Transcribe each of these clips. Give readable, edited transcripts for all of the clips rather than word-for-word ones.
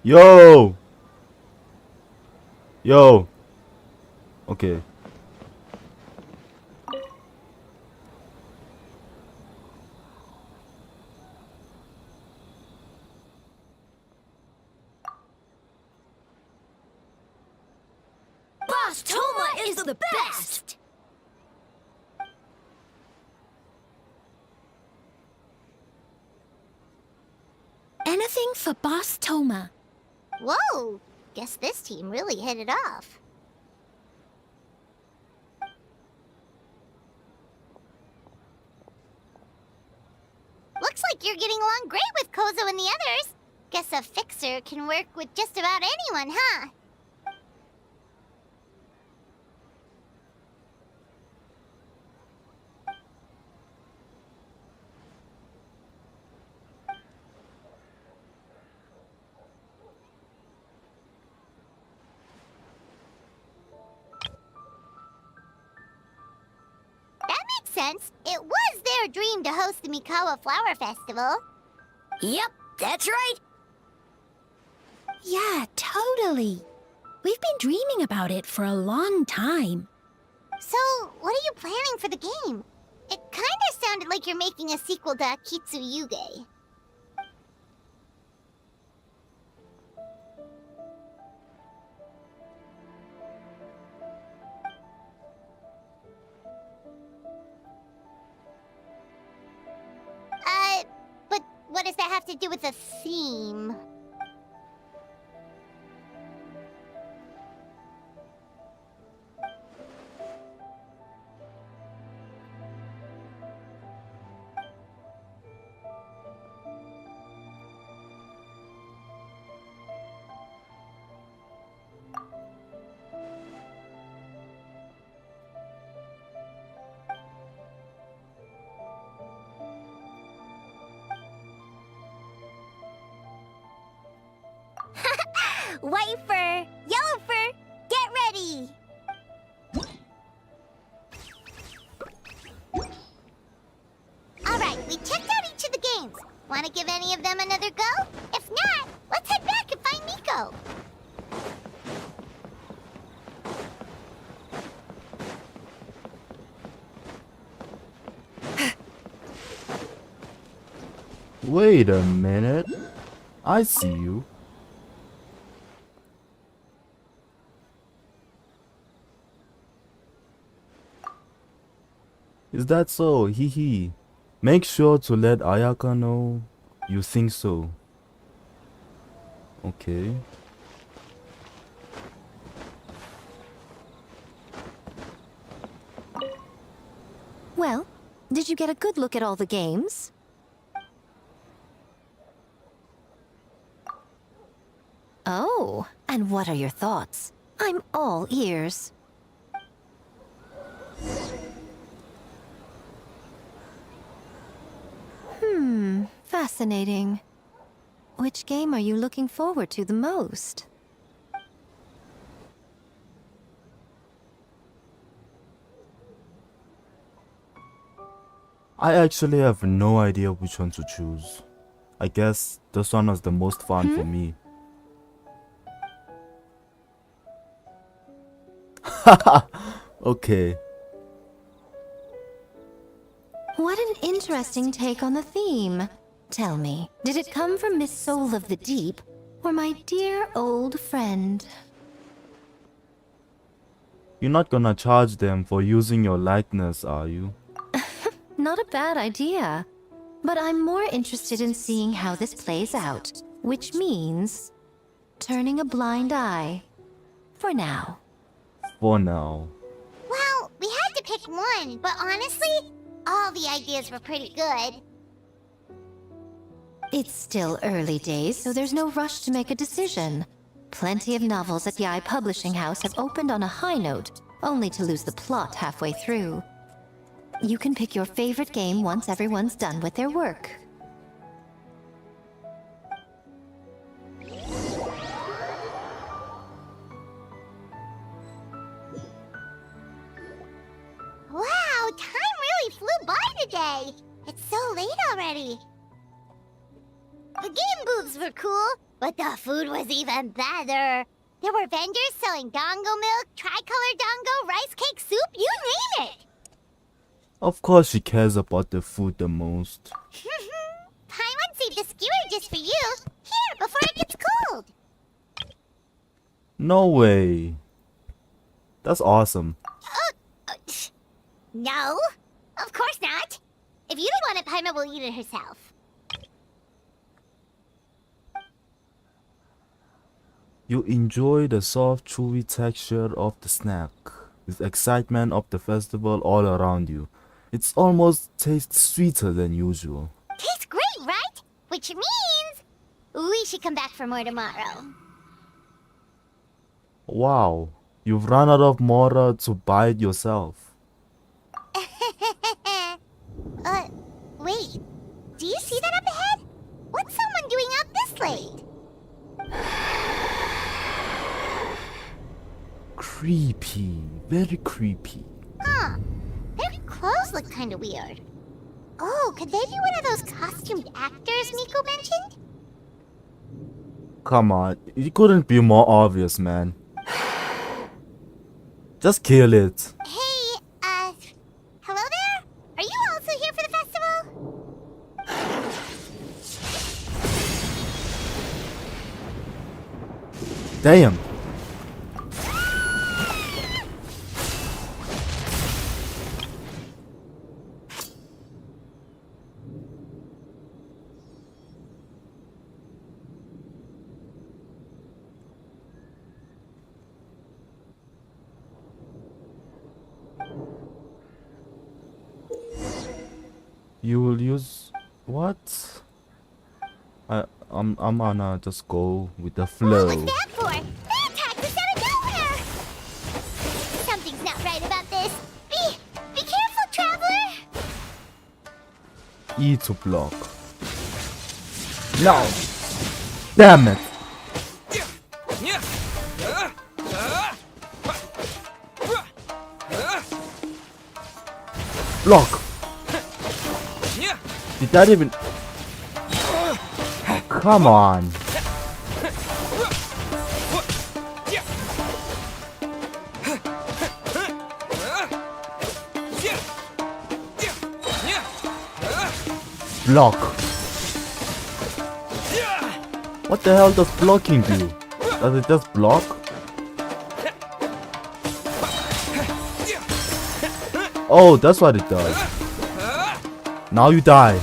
Yo! Yo! Okay. Boss Toma is the best! Anything for Boss Toma. Whoa! Guess this team really hit it off. Looks like you're getting along great with Kozo and the others. Guess a fixer can work with just about anyone, huh? That makes sense. It was their dream to host the Mikawa Flower Festival. Yep, that's right. Yeah, totally. We've been dreaming about it for a long time. So, what are you planning for the game? It kinda sounded like you're making a sequel to Kitsu Yuge. But what does that have to do with the theme? White fur, yellow fur, get ready! Alright, we checked out each of the games. Wanna give any of them another go? If not, let's head back and find Miko. Wait a minute. I see you. Is that so? Hee hee. Make sure to let Ayaka know you think so. Okay. Well, did you get a good look at all the games? Oh, and what are your thoughts? I'm all ears. Fascinating. Which game are you looking forward to the most? I actually have no idea which one to choose. I guess this one was the most fun for me. Okay. What an interesting take on the theme. Tell me, did it come from Miss Soul of the Deep, or my dear old friend? You're not gonna charge them for using your likeness, are you? Not a bad idea. But I'm more interested in seeing how this plays out, which means turning a blind eye. For now. For now. Well, we had to pick one, but honestly, all the ideas were pretty good. It's still early days, so there's no rush to make a decision. Plenty of novels at Yai Publishing House have opened on a high note, only to lose the plot halfway through. You can pick your favorite game once everyone's done with their work. Wow, time really flew by today. It's so late already. The game booths were cool, But the food was even better. There were vendors selling dongo milk, tricolor dongo, rice cake soup, you name it. Of course she cares about the food the most. Paimon saved a skewer just for you. Here, before it gets cold. No way. That's awesome. No, of course not. If you don't want it, Paimon will eat it herself. You enjoy the soft, chewy texture of the snack, with excitement of the festival all around you. It's almost tastes sweeter than usual. Tastes great, right? Which means we should come back for more tomorrow. Wow, you've run out of Mora to buy it yourself. Wait. Do you see that up ahead? What's someone doing up this late? Creepy, very creepy. Huh. Their clothes look kinda weird. Oh, could they be one of those costumed actors Miko mentioned? Come on, it couldn't be more obvious, man. Just kill it. Hey, hello there? Are you also here for the festival? Damn. You will use what? I'm gonna just go with the What flow. was that for? They attacked us out of nowhere! Something's not right about this. Be careful, traveler! E to block. No! Damn it! Block! Did that even... Oh, come on! Block! What the hell does blocking do? Does it just block? Oh, that's what it does. Now you die.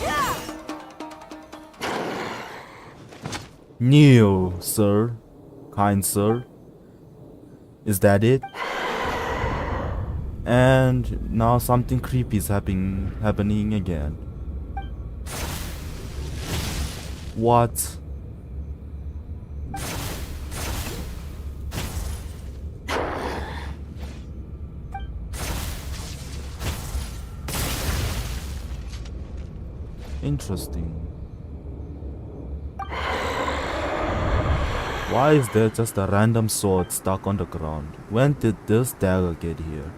Kneel, sir. Kind sir. Is that it? And now something creepy is happening again. What? Interesting. Why is there just a random sword stuck on the ground? When did this dagger get here?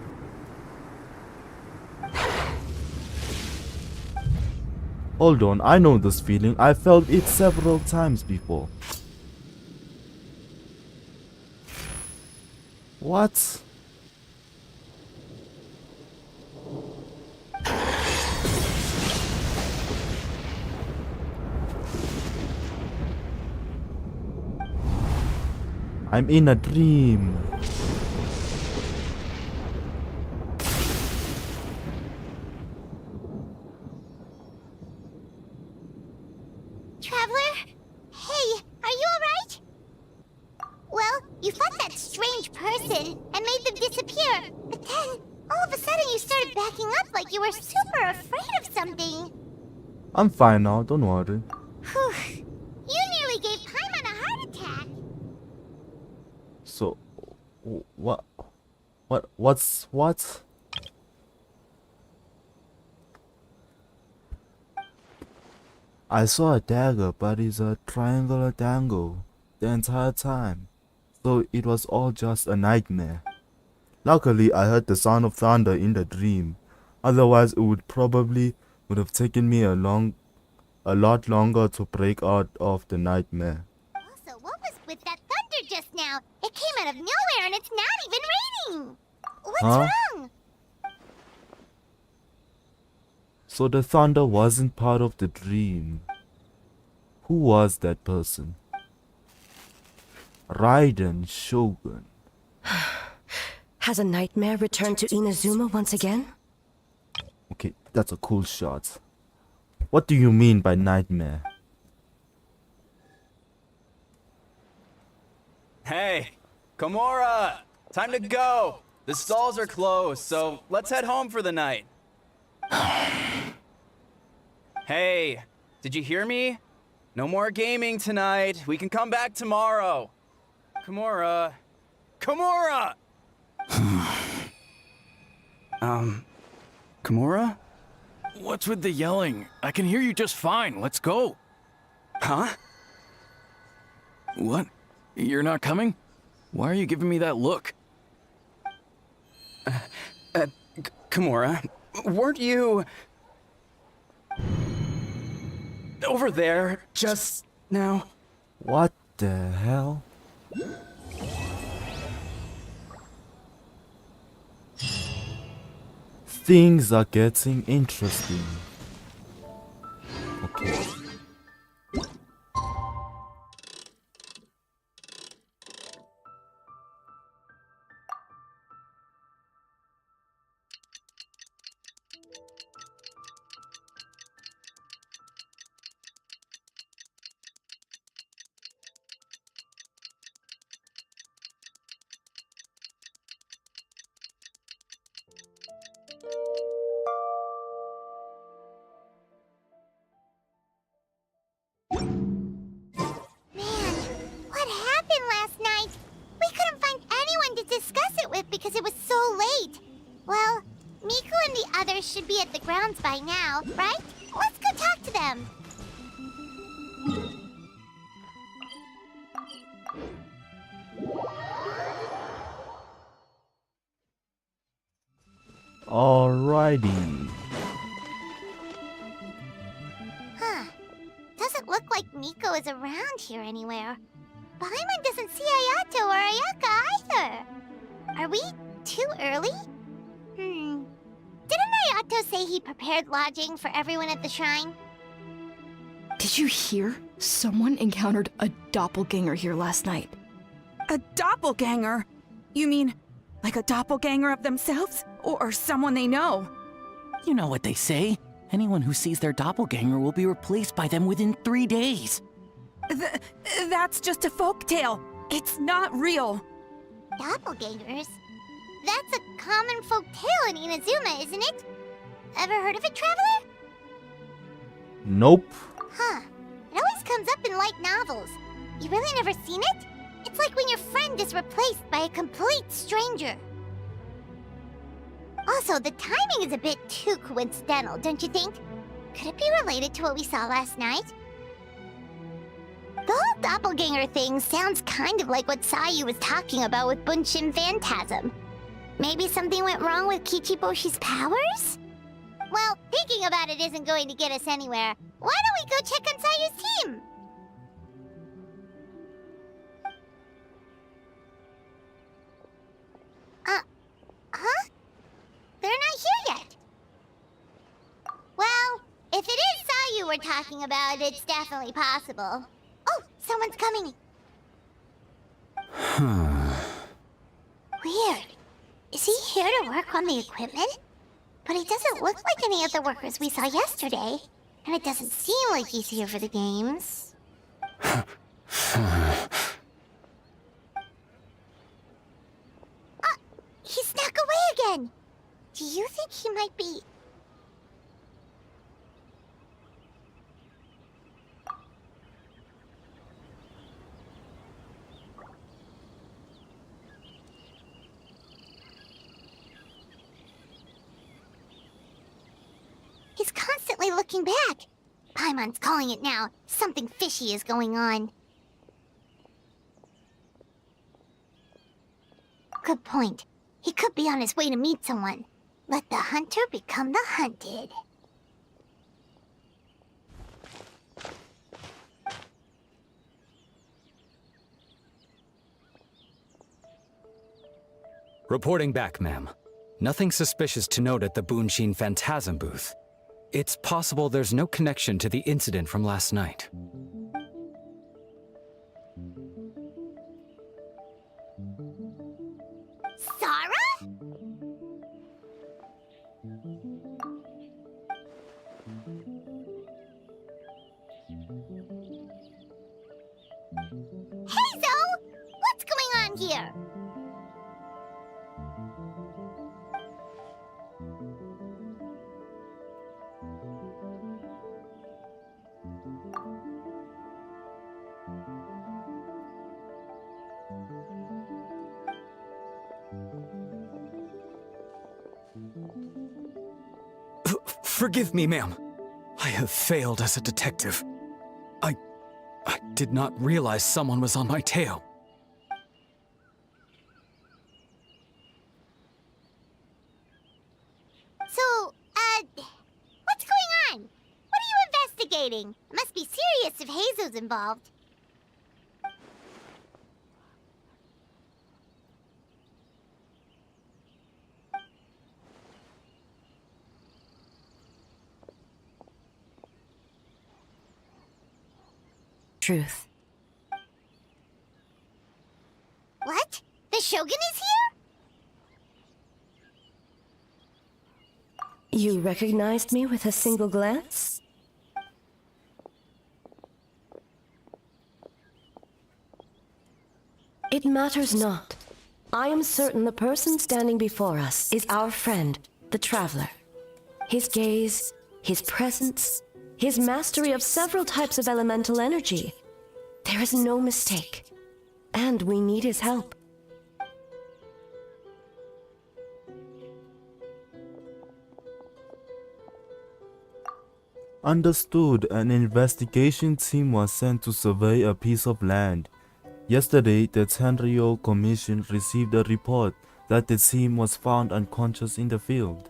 Hold on, I know this feeling. I felt it several times before. What? I'm in a dream. Traveler? Hey, are you alright? Well, you fought that strange person and made them disappear, but then, all of a sudden you started backing up like you were super afraid of something. I'm fine now, don't worry. Whew. You nearly gave Paimon a heart attack. So, what? I saw a dagger, but it's a triangular dangle the entire time. So it was all just a nightmare. Luckily, I heard the sound of thunder in the dream. Otherwise, it would have taken me a lot longer to break out of the nightmare. Also, with that thunder just now. It came out of nowhere and it's not even raining. What's Huh? wrong? So the thunder wasn't part of the dream. Who was that person? Raiden Shogun. Has a nightmare returned to Inazuma once again? Okay, that's a cool shot. What do you mean by nightmare? Hey, Komura! Time to go! The stalls are closed, so let's head home for the night. Hey, did you hear me? No more gaming tonight. We can come back tomorrow. Komura. Komura! Komura? What's with the yelling? I can hear you just fine. Let's go. Huh? What? You're not coming? Why are you giving me that look? Komura, weren't you over there just now? What the hell? Things are getting interesting. Okay. Man, what happened last night? We couldn't find anyone to discuss it with because it was so late. Well, Miku and the others should be at the grounds by now, right? Let's go talk to them. Alrighty. Huh. Doesn't look like Miko is around here anywhere. Paimon doesn't see Ayato or Ayaka either. Are we too early? Didn't Ayato say he prepared lodging for everyone at the shrine? Did you hear? Someone encountered a doppelganger here last night. A doppelganger? You mean like a doppelganger of themselves? Or someone they know? You know what they say. Anyone who sees their doppelganger will be replaced by them within 3 days. That's just a folktale. It's not real. Doppelgangers? That's a common folk tale in Inazuma, isn't it? Ever heard of it, Traveler? Nope. Huh. It always comes up in light novels. You really never seen it? It's like when your friend is replaced by a complete stranger. Also, the timing is a bit too coincidental, don't you think? Could it be related to what we saw last night? The whole doppelganger thing sounds kind of like what Sayu was talking about with Bunshin Phantasm. Maybe something went wrong with Kichiboshi's powers? Well, thinking about it isn't going to get us anywhere. Why don't we go check on Sayu's team? Huh? They're not here yet. Well, if it is Sayu we're talking about, it's definitely possible. Oh, someone's coming. Weird. Is he here to work on the equipment? But he doesn't look like any of the workers we saw yesterday. And it doesn't seem like he's here for the games. He snuck away again! Do you think he might be... He's constantly looking back. Paimon's calling it now. Something fishy is going on. Good point. He could be on his way to meet someone. Let the hunter become the hunted. Reporting back, ma'am. Nothing suspicious to note at the Bunshin Phantasm booth. It's possible there's no connection to the incident from last night. Sarah? Hazel! What's going on here? Forgive me, ma'am. I have failed as a detective. I did not realize someone was on my tail. So, what's going on? What are you investigating? It must be serious if Hazel's involved. Truth. What? The Shogun is here? You recognized me with a single glance? It matters not. I am certain the person standing before us is our friend, the Traveler. His gaze, his presence, his mastery of several types of elemental energy. There is no mistake. And we need his help. Understood. An investigation team was sent to survey a piece of land. Yesterday, the Tenryo Commission received a report that the team was found unconscious in the field.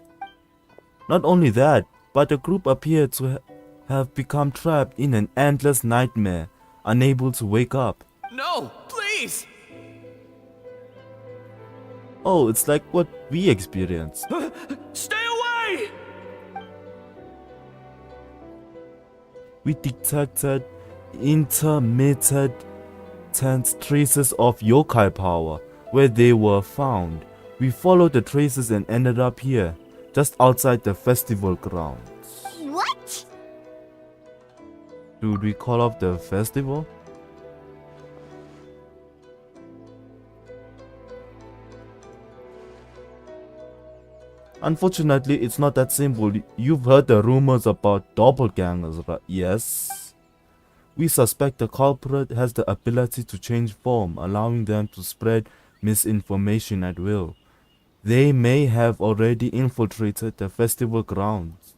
Not only that, but the group appeared to have become trapped in an endless nightmare, unable to wake up. No, please! Oh, it's like what we experienced. Stay away! We detected intermittent traces of yokai power where they were found. We followed the traces and ended up here, just outside the festival grounds. What? Should we call off the festival? Unfortunately, it's not that simple. You've heard the rumors about doppelgangers, right? Yes. We suspect the culprit has the ability to change form, allowing them to spread misinformation at will. They may have already infiltrated the festival grounds.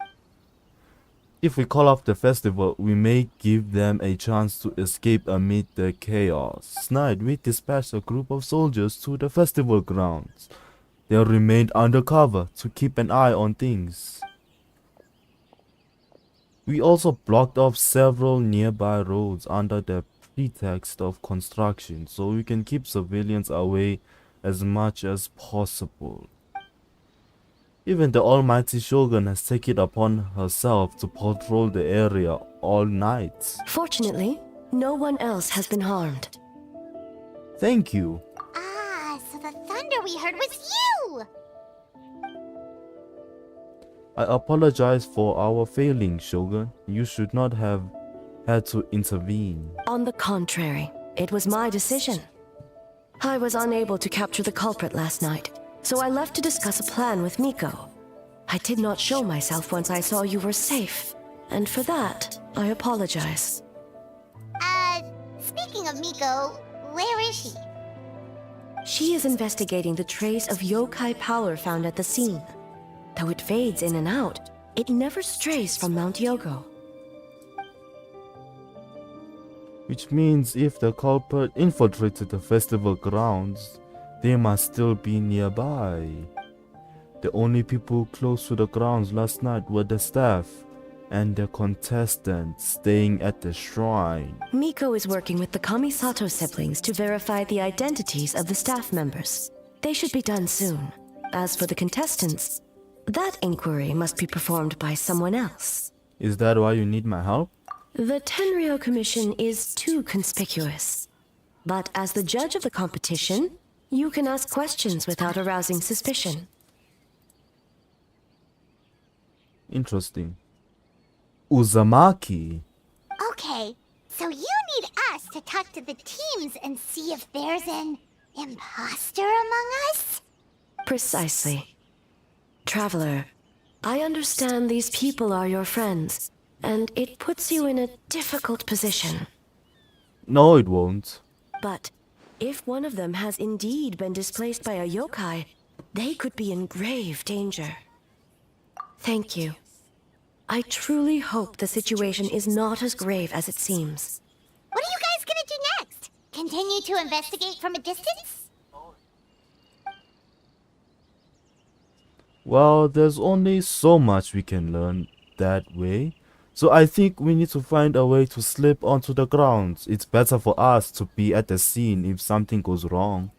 If we call off the festival, we may give them a chance to escape amid the chaos. Tonight, we dispatched a group of soldiers to the festival grounds. They remained undercover to keep an eye on things. We also blocked off several nearby roads under the pretext of construction so we can keep civilians away as much as possible. Even the almighty Shogun has taken it upon herself to patrol the area all night. Fortunately, no one else has been harmed. Thank you. Ah, so the thunder we heard was you! I apologize for our failing, Shogun. You should not have had to intervene. On the contrary, it was my decision. I was unable to capture the culprit last night, so I left to discuss a plan with Miko. I did not show myself once I saw you were safe, and for that, I apologize. Speaking of Miko, where is she? She is investigating the trace of yokai power found at the scene. Though it fades in and out, it never strays from Mount Yogo. Which means if the culprit infiltrated the festival grounds, they must still be nearby. The only people close to the grounds last night were the staff and the contestants staying at the shrine. Miko is working with the Kamisato siblings to verify the identities of the staff members. they should be done soon. As for the contestants, that inquiry must be performed by someone else. Is that why you need my help? The Tenryou Commission is too conspicuous. But as the judge of the competition, you can ask questions without arousing suspicion. Interesting. Uzumaki. Okay, so you need us to talk to the teams and see if there's an imposter among us? Precisely. Traveler, I understand these people are your friends, and it puts you in a difficult position. No, it won't. But if one of them has indeed been displaced by a yokai, they could be in grave danger. Thank you. I truly hope the situation is not as grave as it seems. What are you guys gonna do next? Continue to investigate from a distance? Well, there's only so much we can learn that way. So I think we need to find a way to slip onto the grounds. It's better for us to be at the scene if something goes wrong.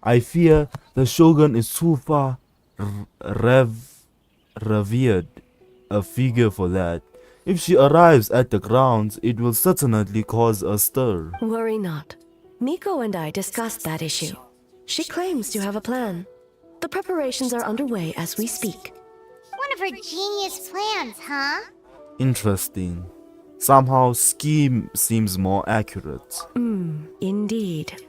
I fear the Shogun is too far revered a figure for that. If she arrives at the grounds, it will certainly cause a stir. Worry not. Miko and I discussed that issue. She claims to have a plan. The preparations are underway as we speak. One of her genius plans, huh? Interesting. Somehow scheme seems more accurate. Indeed.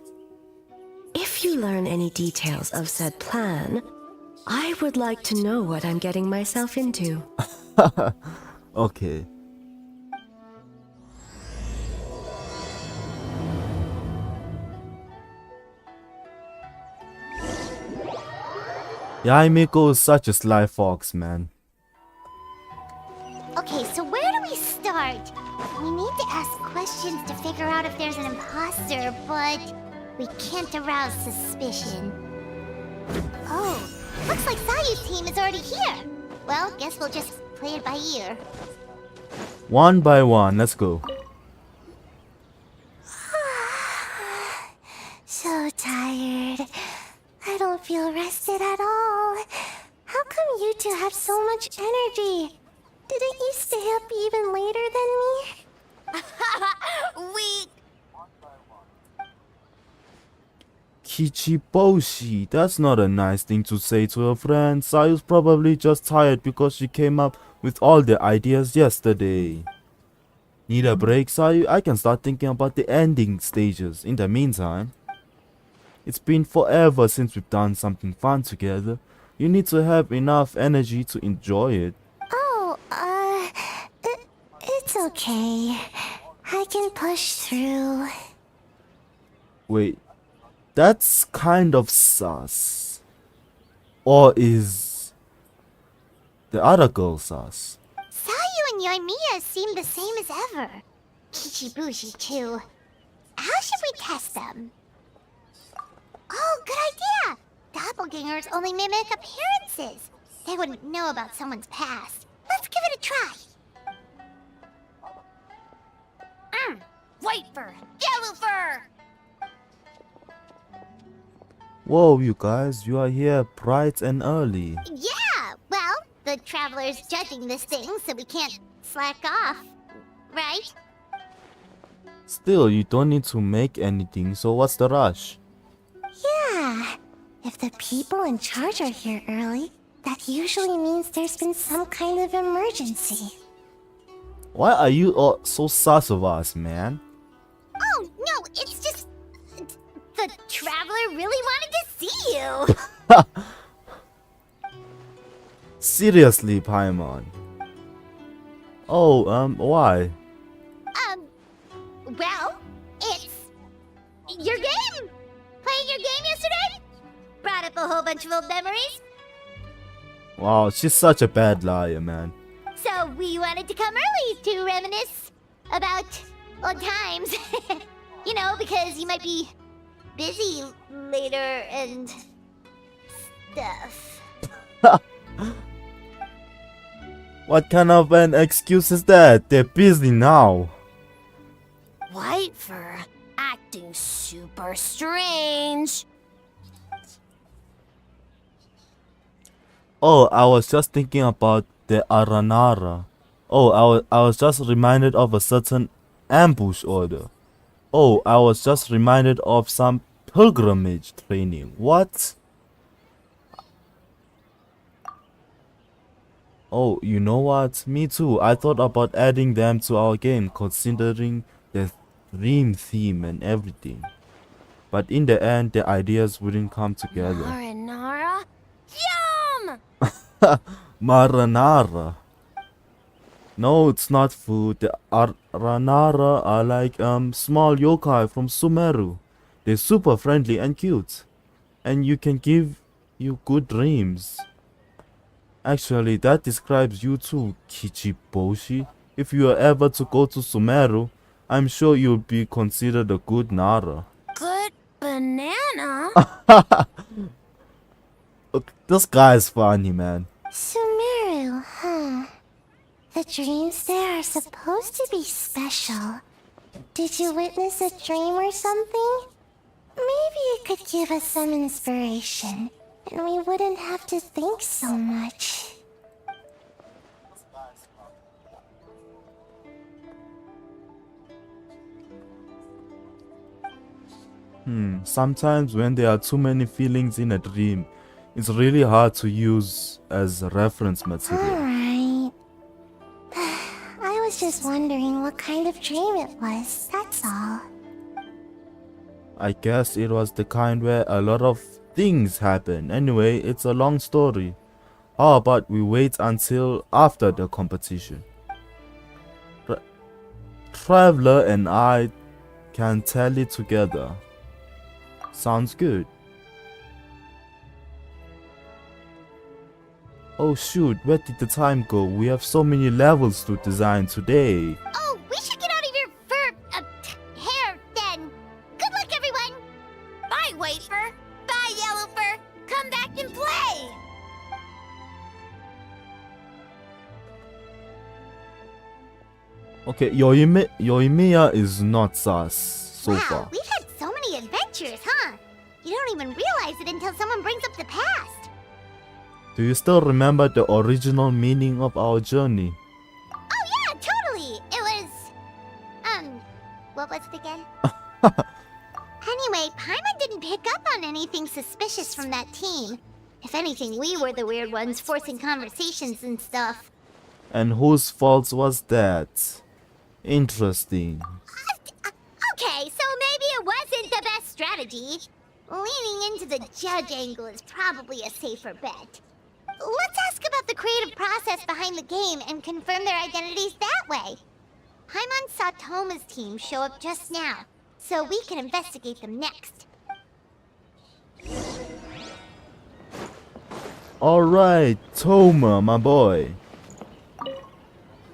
If you learn any details of said plan, I would like to know what I'm getting myself into. Okay. Yaimiko is such a sly fox, man. Okay, so where do we start? We need to ask questions to figure out if there's an imposter, but we can't arouse suspicion. Oh, looks like Sayu's team is already here. Well, guess we'll just play it by ear. One by one, let's go. So tired. I don't feel rested at all. How come you two have so much energy? Didn't you stay up even later than me? We... Kichiboshi, that's not a nice thing to say to a friend. Sayu's probably just tired because she came up with all the ideas yesterday. Need a break, Sayu? I can start thinking about the ending stages. In the meantime, it's been forever since we've done something fun together. You need to have enough energy to enjoy it. Oh, it's okay. I can push through. Wait, that's kind of sus. Or is the other girl sus? Sayu and Yoimiya seem the same as ever. Kichibushi too. How should we test them? Oh, good idea! Doppelgangers only mimic appearances. They wouldn't know about someone's past. Let's give it a try. White fur! Yellow fur! Whoa, you guys, you are here bright and early. Yeah! Well, the Traveler's judging this thing, so we can't slack off. Right? Still, you don't need to make anything, so what's the rush? Yeah. If the people in charge are here early, that usually means there's been some kind of emergency. Why are you all so sus of us, man? Oh, no, it's just... The Traveler really wanted to see you! Seriously, Paimon. Oh, why? Well, it's... your game! Playing your game yesterday? Brought up a whole bunch of old memories. Wow, she's such a bad liar, man. So we wanted to come early to reminisce about old times. You know, because you might be busy later and stuff. What kind of an excuse is that? They're busy now. White fur acting super strange. Oh, I was just thinking about the Aranara. Oh, I was just reminded of a certain ambush order. Oh, I was just reminded of some pilgrimage training. What? Oh, you know what? Me too. I thought about adding them to our game, considering the dream theme and everything. But in the end, the ideas wouldn't come together. Marinara? Yum! Marinara. No, it's not food. The Aranara are like small yokai from Sumeru. They're super friendly and cute. And you can give you good dreams. Actually, that describes you too, Kichiboshi. If you are ever to go to Sumeru, I'm sure you'll be considered a good Nara. Good banana? Look, this guy is funny, man. Sumeru, huh? The dreams there are supposed to be special. Did you witness a dream or something? Maybe it could give us some inspiration, and we wouldn't have to think so much. Sometimes when there are too many feelings in a dream, it's really hard to use as reference material. Alright. I was just wondering what kind of dream it was, that's all. I guess it was the kind where a lot of things happen. Anyway, it's a long story. How about we wait until after the competition? Traveler and I can tally together. Sounds good. Oh shoot, where did the time go? We have so many levels to design today. Oh, we should get out of your hair then. Good luck, everyone. Bye, White Fur. Bye, Yellow Fur. Come back and play. Okay, Yoimiya is not sus so wow, far. we've had so many adventures, huh? You don't even realize it until someone brings up the past. Do you still remember the original meaning of our journey? Oh yeah, totally. It was, what was it again? Anyway, Paimon didn't pick up on anything suspicious from that team. If anything, we were the weird ones forcing conversations and stuff. And whose fault was that? Interesting. Okay, so maybe it wasn't the best strategy. Leaning into the judge angle is probably a safer bet. Let's ask about the creative process behind the game and confirm their identities that way. Paimon saw Toma's team show up just now, so we can investigate them next. Alright, Toma, my boy.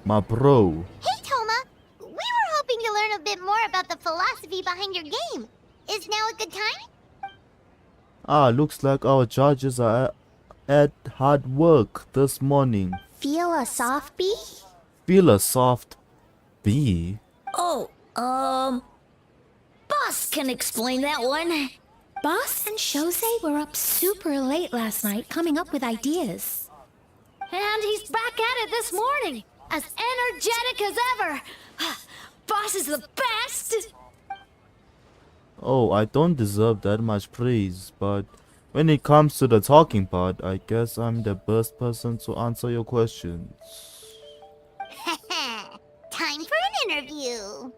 My bro. Hey, Toma! We were hoping to learn a bit more about the philosophy behind your game. Is now a good time? Ah, looks like our judges are at hard work this morning. Feel a soft bee? Feel a soft bee? Oh, Boss can explain that one. Boss and Shose were up super late last night coming up with ideas. And he's back at it this morning, as energetic as ever. Boss is the best! Oh, I don't deserve that much praise, but when it comes to the talking part, I guess I'm the best person to answer your questions. Time for an interview.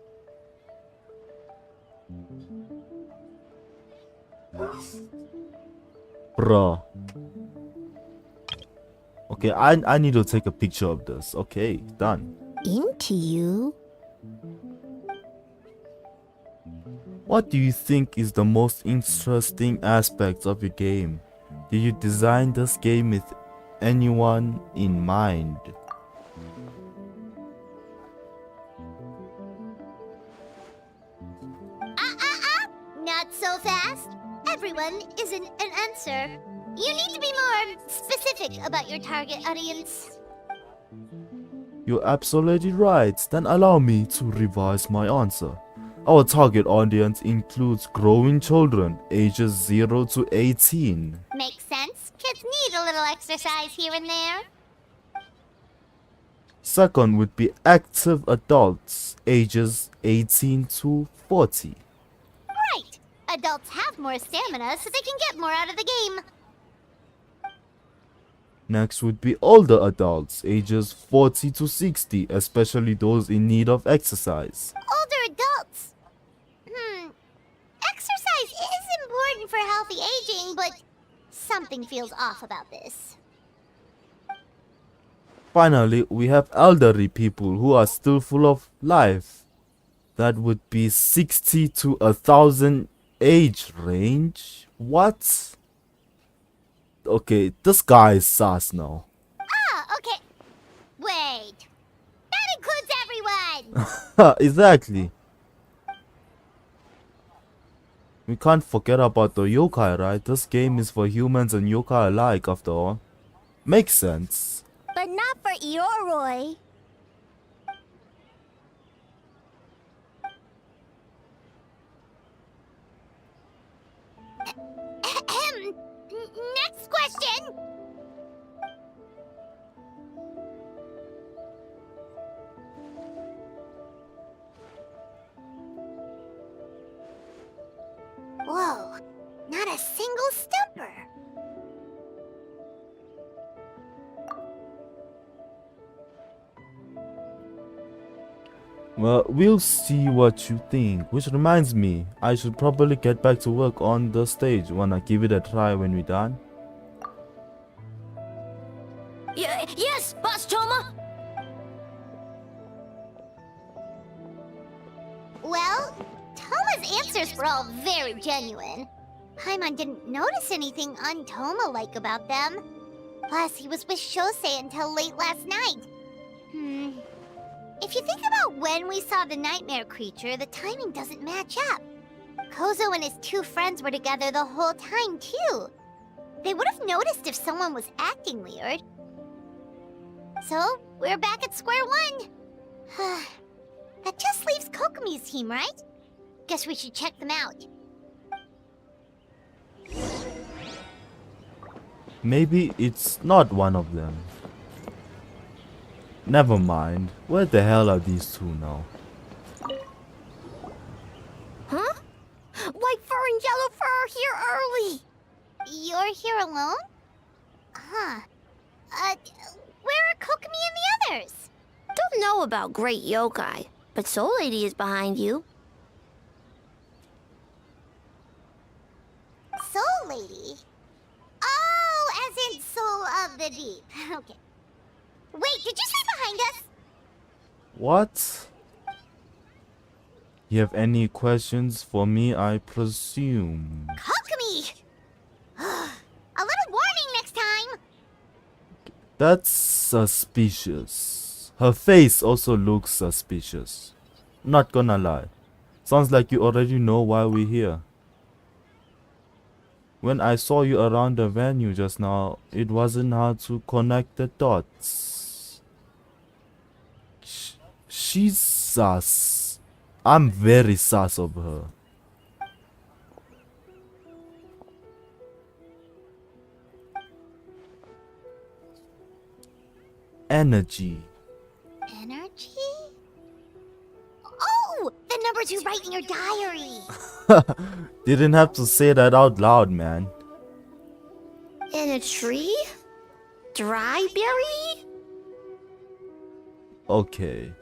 Bruh. Okay, I need to take a picture of this. Okay, done. Into you? What do you think is the most interesting aspect of your game? Did you design this game with anyone in mind? Not so fast. Everyone isn't an answer. You need to be more specific about your target audience. You're absolutely right. Then allow me to revise my answer. Our target audience includes growing children ages 0 to 18. Makes sense. Kids need a little exercise here and there. Second would be active adults, ages 18 to 40. Right. Adults have more stamina, so they can get more out of the game. Next would be older adults, ages 40 to 60, especially those in need of exercise. Older adults. Exercise is important for healthy aging, but something feels off about this. Finally, we have elderly people who are still full of life. That would be 60 to 1,000 age range. What? Okay, this guy is sus now. Ah, okay. Wait. That includes everyone! Exactly. We can't forget about the yokai, right? This game is for humans and yokai alike, after all. Makes sense. But not for Ioroi. Next question! Whoa, not a single stumper. Well, we'll see what you think. Which reminds me, I should probably get back to work on the stage. Wanna give it a try when we're done? Yes, Boss Toma. Well, Toma's answers were all very genuine. Paimon didn't notice anything un-Toma-like about them. Plus, he was with Shosei until late last night. If you think about when we saw the nightmare creature, the timing doesn't match up. Kozo and his two friends were together the whole time, too. They would have noticed if someone was acting weird. So, we're back at square one. That just leaves Kokomi's team, right? Guess we should check them out. Maybe it's not one of them. Never mind. Where the hell are these two now? Huh? White fur and yellow fur are here early. You're here alone? Huh. Where are Kokomi and the others? Don't know about Great Yokai, but Soul Lady is behind you. Soul Lady? Oh, as in Soul of the Deep. Okay. Wait, did you say behind us? What? You have any questions for me, I presume? Kokomi! A little warning next time! That's suspicious. Her face also looks suspicious. Not gonna lie. Sounds like you already know why we're here. When I saw you around the venue just now, it wasn't hard to connect the dots. She's sus. I'm very sus of her. Energy. Energy? Oh! The numbers you write in your diary! Didn't have to say that out loud, man. In a tree? Dry berry? Okay.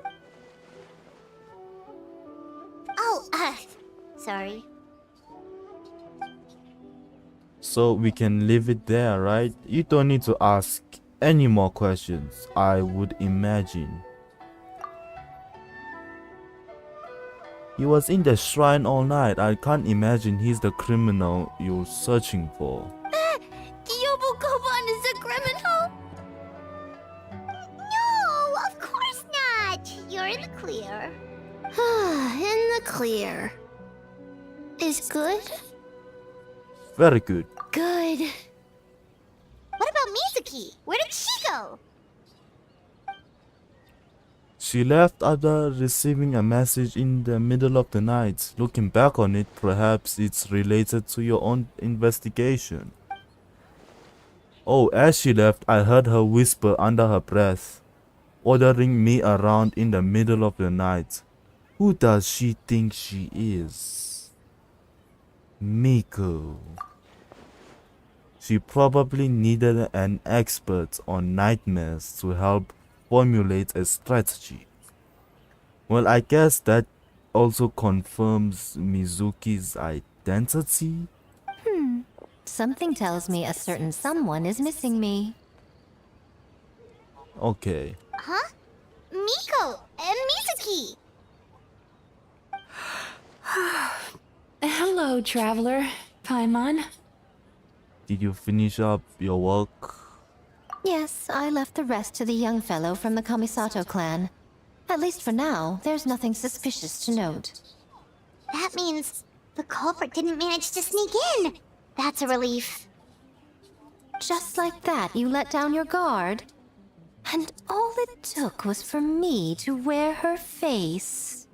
Oh, sorry. So we can leave it there, right? You don't need to ask any more questions, I would imagine. He was in the shrine all night. I can't imagine he's the criminal you're searching for. Kyobo Koban is a criminal? No, of course not! You're in the clear. In the clear. Is good? Very good. Good. What about Mizuki? Where did she go? She left after receiving a message in the middle of the night. Looking back on it, perhaps it's related to your own investigation. Oh, as she left, I heard her whisper under her breath, ordering me around in the middle of the night. Who does she think she is? Miko. She probably needed an expert on nightmares to help formulate a strategy. Well, I guess that also confirms Mizuki's identity. Something tells me a certain someone is missing me. Okay. Huh? Miko and Mizuki! Hello, traveler. Paimon. Did you finish up your work? Yes, I left the rest to the young fellow from the Kamisato clan. At least for now, there's nothing suspicious to note. That means the culprit didn't manage to sneak in. That's a relief. Just like that, you let down your guard? And all it took was for me to wear her face.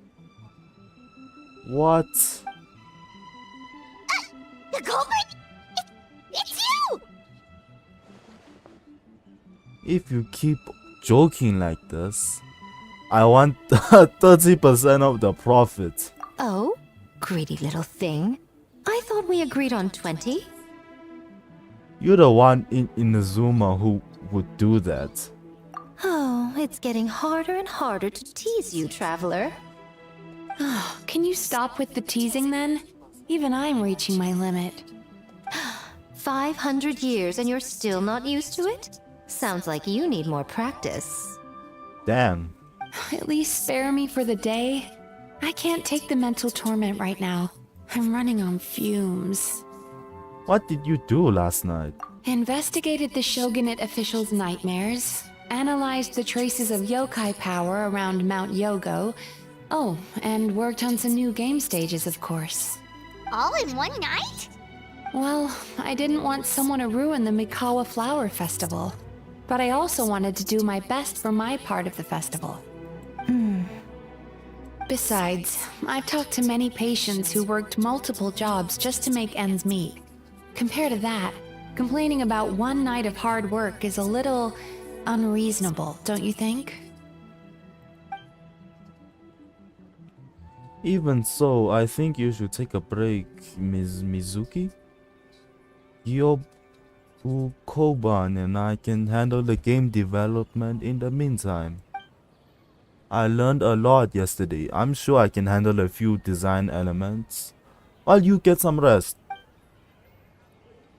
What? The culprit? It's you! If you keep joking like this, I want 30% of the profit. Oh? Greedy little thing. I thought we agreed on 20. You're the one in Inazuma who would do that. Oh, it's getting harder and harder to tease you, traveler. Oh, can you stop with the teasing then? Even I'm reaching my limit. 500 years and you're still not used to it? Sounds like you need more practice. Damn. At least spare me for the day. I can't take the mental torment right now. I'm running on fumes. What did you do last night? Investigated the Shogunate officials' nightmares, analyzed the traces of yokai power around Mount Yogo. Oh, and worked on some new game stages, of course. All in one night? Well, I didn't want someone to ruin the Mikawa Flower Festival. But I also wanted to do my best for my part of the festival. Besides, I've talked to many patients who worked multiple jobs just to make ends meet. Compared to that, complaining about one night of hard work is a little unreasonable, don't you think? Even so, I think you should take a break, Ms. Mizuki. Koban and I can handle the game development in the meantime. I learned a lot yesterday. I'm sure I can handle a few design elements while you get some rest.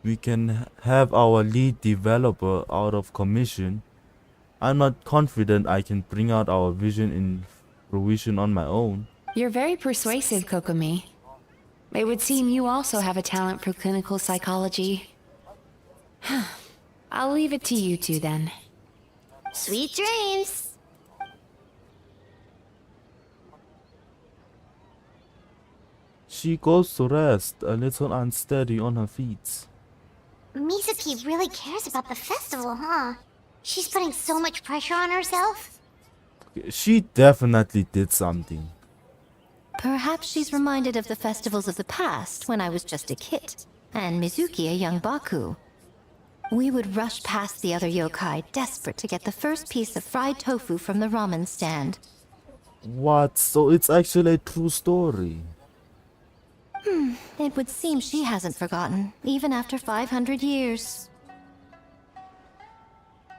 We can have our lead developer out of commission. I'm not confident I can bring out our vision in fruition on my own. You're very persuasive, Kokomi. It would seem you also have a talent for clinical psychology. I'll leave it to you two then. Sweet dreams! She goes to rest, a little unsteady on her feet. Mizuki really cares about the festival, huh? She's putting so much pressure on herself. She definitely did something. Perhaps she's reminded of the festivals of the past when I was just a kid, and Mizuki a young Baku. We would rush past the other yokai, desperate to get the first piece of fried tofu from the ramen stand. What? So it's actually a true story. It would seem she hasn't forgotten, even after 500 years.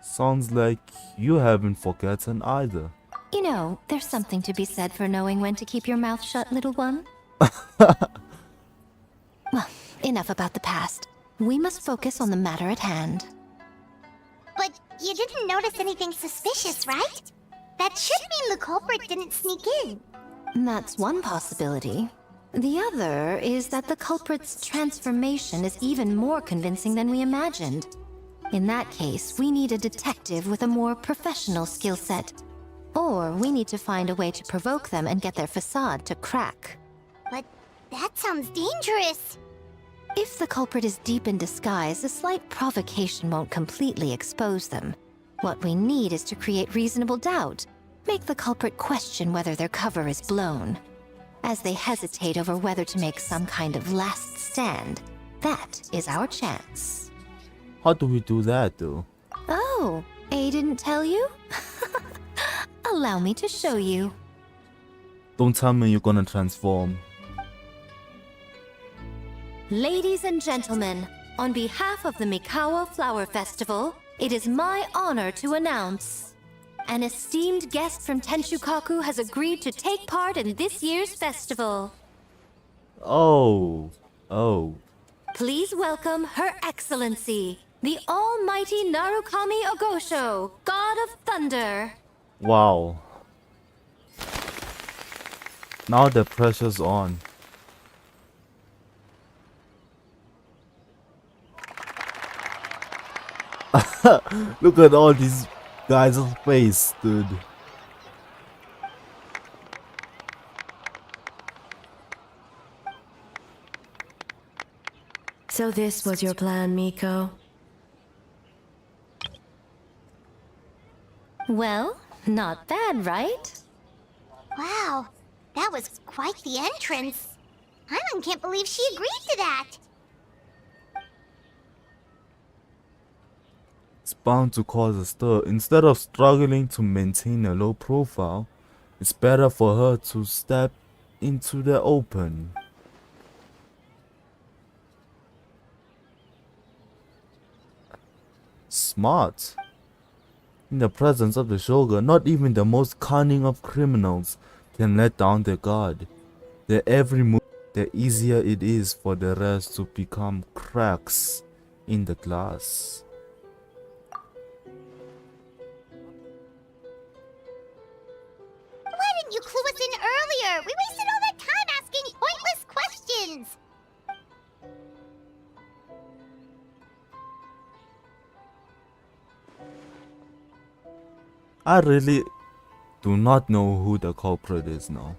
Sounds like you haven't forgotten either. You know, there's something to be said for knowing when to keep your mouth shut, little one. Well, enough about the past. We must focus on the matter at hand. But you didn't notice anything suspicious, right? That should mean the culprit didn't sneak in. That's one possibility. The other is that the culprit's transformation is even more convincing than we imagined. In that case, we need a detective with a more professional skill set. Or we need to find a way to provoke them and get their facade to crack. But that sounds dangerous. If the culprit is deep in disguise, a slight provocation won't completely expose them. What we need is to create reasonable doubt. Make the culprit question whether their cover is blown. As they hesitate over whether to make some kind of last stand, that is our chance. How do we do that though? Oh, A didn't tell you? Allow me to show you. Don't tell me you're gonna transform. Ladies and gentlemen, on behalf of the Mikawa Flower Festival, it is my honor to announce an esteemed guest from Tenshukaku has agreed to take part in this year's festival. Oh. Please welcome Her Excellency, the Almighty Narukami Ogosho, God of Thunder. Wow. Now the pressure's on. Look at all these guys' face, dude. So this was your plan, Miko? Well, not bad, right? Wow, that was quite the entrance. Paimon can't believe she agreed to that. It's bound to cause a stir. Instead of struggling to maintain a low profile, it's better for her to step into the open. Smart. In the presence of the Shogun, not even the most cunning of criminals can let down their guard. Their every move, the easier it is for the rest to become cracks in the glass. Why didn't you clue us in earlier? We wasted all that time asking pointless questions. I really do not know who the culprit is now.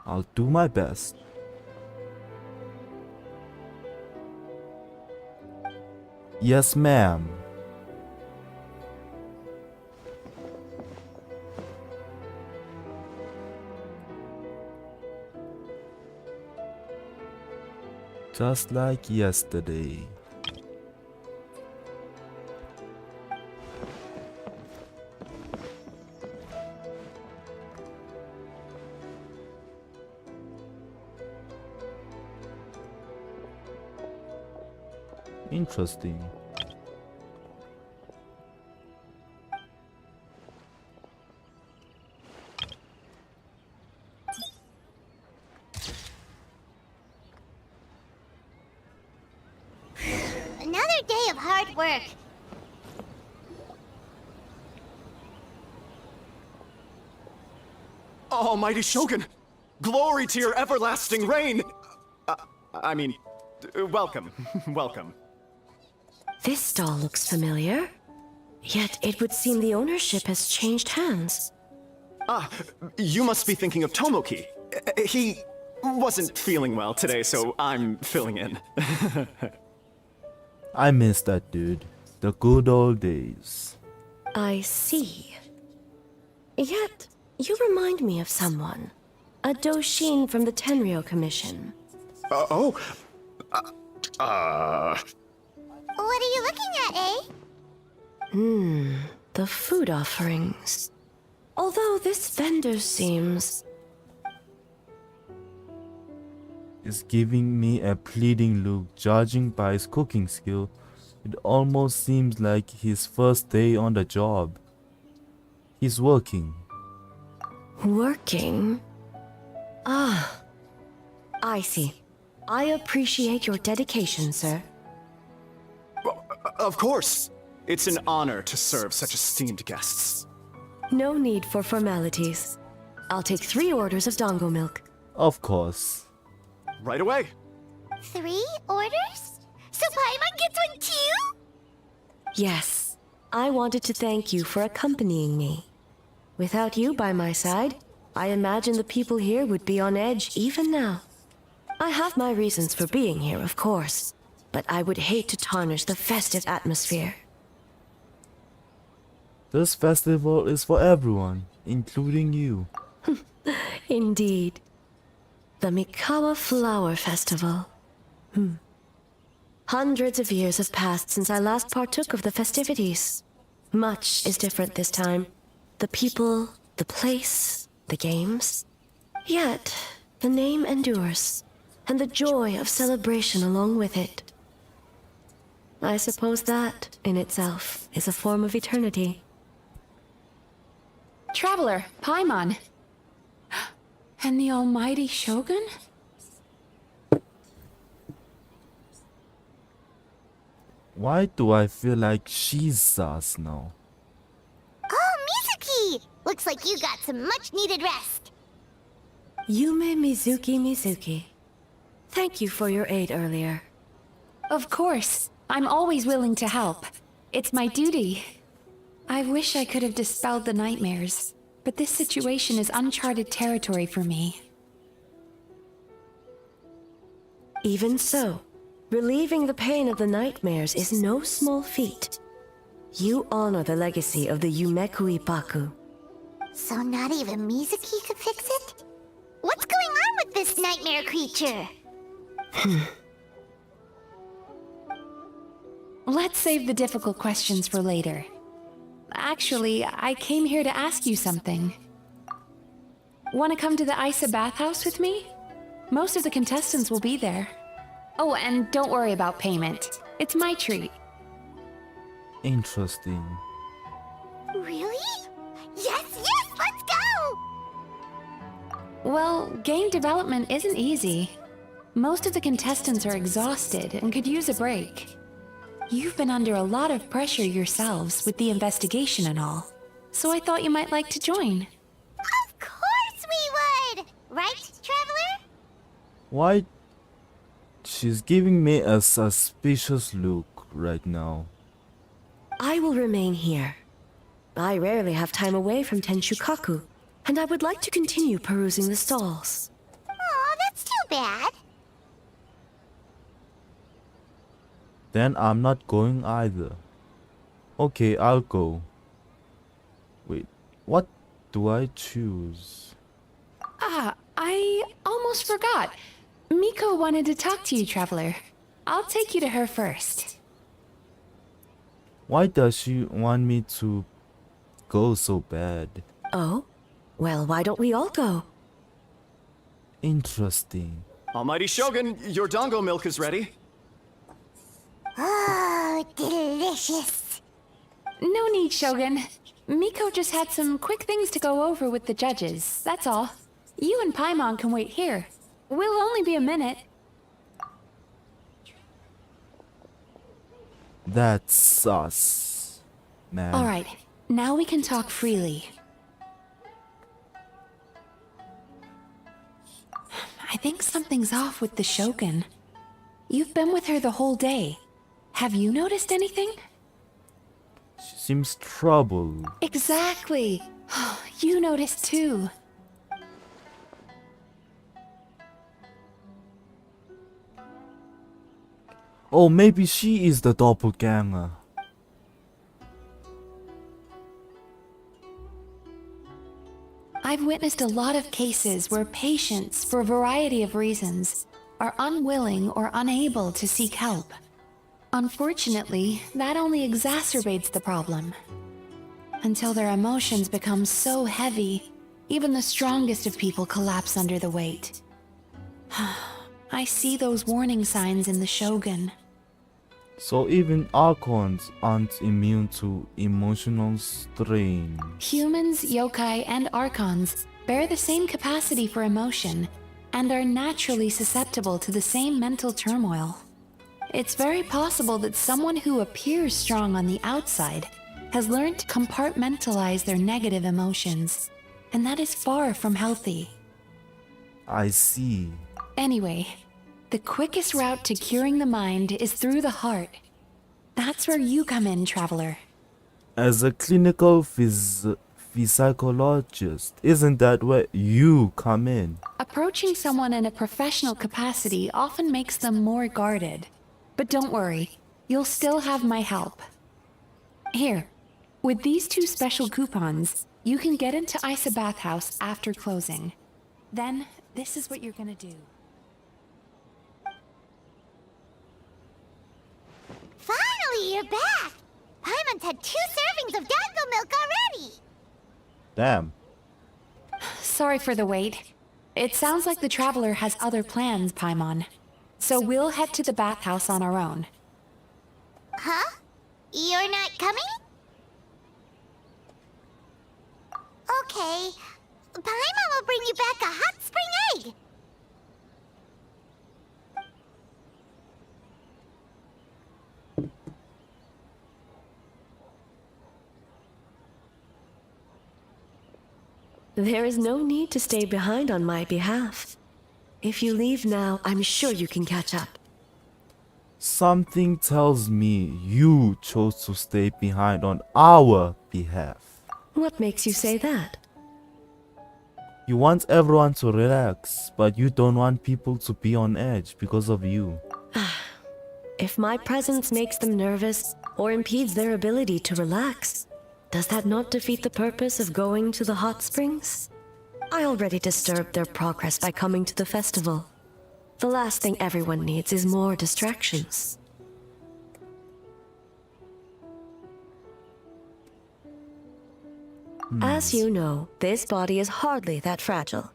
I'll do my best. Yes, ma'am. Just like yesterday. Interesting. Another day of hard work. Almighty Shogun! Glory to your everlasting reign! Welcome. Welcome. This stall looks familiar. Yet it would seem the ownership has changed hands. Ah, you must be thinking of Tomoki. He wasn't feeling well today, so I'm filling in. I miss that dude. The good old days. I see. Yet, you remind me of someone. A Doshin from the Tenryo Commission. What are you looking at, eh? The food offerings. Although this vendor seems... Is giving me a pleading look. Judging by his cooking skill, it almost seems like his first day on the job. He's working. Working? Ah, I see. I appreciate your dedication, sir. Of course! It's an honor to serve such esteemed guests. No need for formalities. I'll take 3 orders of dango milk. Of course. Right away! 3 orders? So Paimon gets one too? Yes, I wanted to thank you for accompanying me. Without you by my side, I imagine the people here would be on edge even now. I have my reasons for being here, of course, but I would hate to tarnish the festive atmosphere. This festival is for everyone, including you. Indeed. The Mikawa Flower Festival. Hundreds of years have passed since I last partook of the festivities. Much is different this time. The people, the place, the games. Yet, the name endures, and the joy of celebration along with it. I suppose that, in itself, is a form of eternity. Traveler, Paimon. And the almighty Shogun? Why do I feel like she's sus now? Oh, Mizuki! Looks like you got some much-needed rest. Yume Mizuki. Thank you for your aid earlier. Of course. I'm always willing to help. It's my duty. I wish I could have dispelled the nightmares, but this situation is uncharted territory for me. Even so, relieving the pain of the nightmares is no small feat. You honor the legacy of the Yumeku Ippaku. So not even Mizuki could fix it? What's going on with this nightmare creature? Let's save the difficult questions for later. Actually, I came here to ask you something. Want to come to the Isa bathhouse with me? Most of the contestants will be there. Oh, and don't worry about payment. It's my treat. Interesting. Really? Yes, let's go! Well, game development isn't easy. Most of the contestants are exhausted and could use a break. You've been under a lot of pressure yourselves with the investigation and all, so I thought you might like to join. Of course we would! Right, Traveler? Why? She's giving me a suspicious look right now. I will remain here. I rarely have time away from Tenshukaku, and I would like to continue perusing the stalls. Aw, that's too bad. Then I'm not going either. Okay, I'll go. Wait, what do I choose? Ah, I almost forgot. Miko wanted to talk to you, Traveler. I'll take you to her first. Why does she want me to go so bad? Oh? Well, why don't we all go? Interesting. Almighty Shogun, your dango milk is ready. Oh, delicious. No need, Shogun. Miko just had some quick things to go over with the judges, that's all. You and Paimon can wait here. We'll only be a minute. That's sus, man. Alright, now we can talk freely. I think something's off with the Shogun. You've been with her the whole day. Have you noticed anything? She seems troubled. Exactly. You noticed too. Oh, maybe she is the doppelganger. I've witnessed a lot of cases where patients, for a variety of reasons, are unwilling or unable to seek help. Unfortunately, that only exacerbates the problem. Until their emotions become so heavy, even the strongest of people collapse under the weight. I see those warning signs in the Shogun. So even Archons aren't immune to emotional strain. Humans, yokai, and archons bear the same capacity for emotion and are naturally susceptible to the same mental turmoil. It's very possible that someone who appears strong on the outside has learned to compartmentalize their negative emotions, and that is far from healthy. I see. Anyway, the quickest route to curing the mind is through the heart. That's where you come in, Traveler. As a clinical psychologist, isn't that where you come in? Approaching someone in a professional capacity often makes them more guarded. But don't worry, you'll still have my help. Here, with these 2 special coupons, you can get into Isa Bathhouse after closing. Then, This is what you're gonna do. Finally, you're back! Paimon's had 2 servings of dango milk already! Damn. Sorry for the wait. It sounds like the Traveler has other plans, Paimon. So we'll head to the bathhouse on our own. Huh? You're not coming? Okay. Paimon will bring you back a hot spring egg! There is no need to stay behind on my behalf. If you leave now, I'm sure you can catch up. Something tells me you chose to stay behind on our behalf. What makes you say that? You want everyone to relax, but you don't want people to be on edge because of you. If my presence makes them nervous or impedes their ability to relax, does that not defeat the purpose of going to the hot springs? I already disturbed their progress by coming to the festival. The last thing everyone needs is more distractions. As you know, this body is hardly that fragile.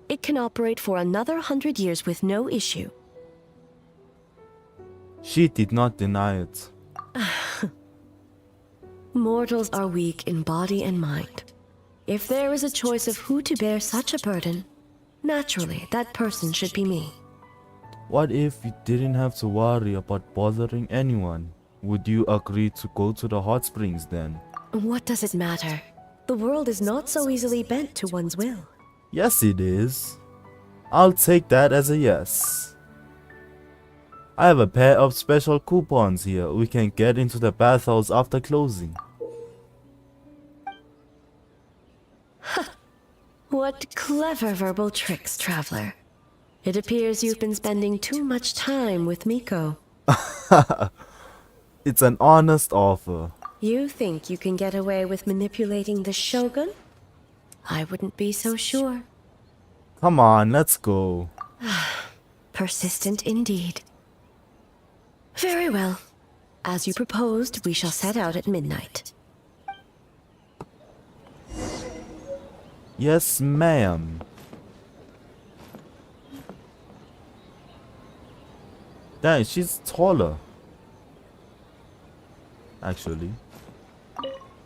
It can operate for another 100 years with no issue. She did not deny it. Mortals are weak in body and mind. If there is a choice of who to bear such a burden, naturally that person should be me. What if you didn't have to worry about bothering anyone? Would you agree to go to the hot springs then? What does it matter? The world is not so easily bent to one's will. Yes, it is. I'll take that as a yes. I have a pair of special coupons here. We can get into the bathhouse after closing. What clever verbal tricks, Traveler. It appears you've been spending too much time with Miko. It's an honest offer. You think you can get away with manipulating the Shogun? I wouldn't be so sure. Come on, let's go. Persistent indeed. Very well. As you proposed, we shall set out at midnight. Yes, ma'am. Dang, she's taller. Actually.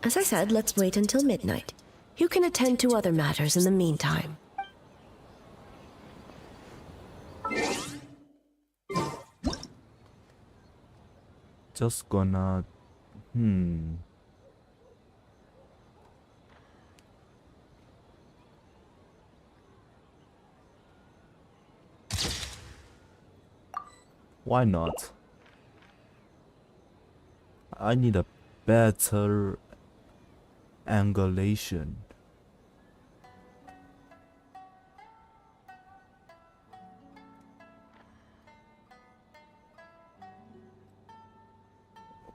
As I said, let's wait until midnight. You can attend to other matters in the meantime. Just gonna... Why not? I need a better angulation.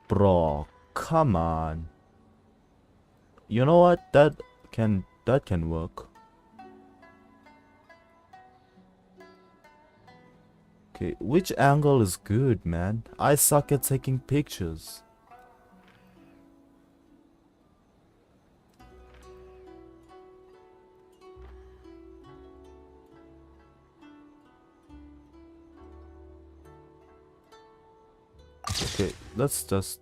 Bro, come on. You know what? That can work. Okay, which angle is good, man? I suck at taking pictures. Okay, let's just...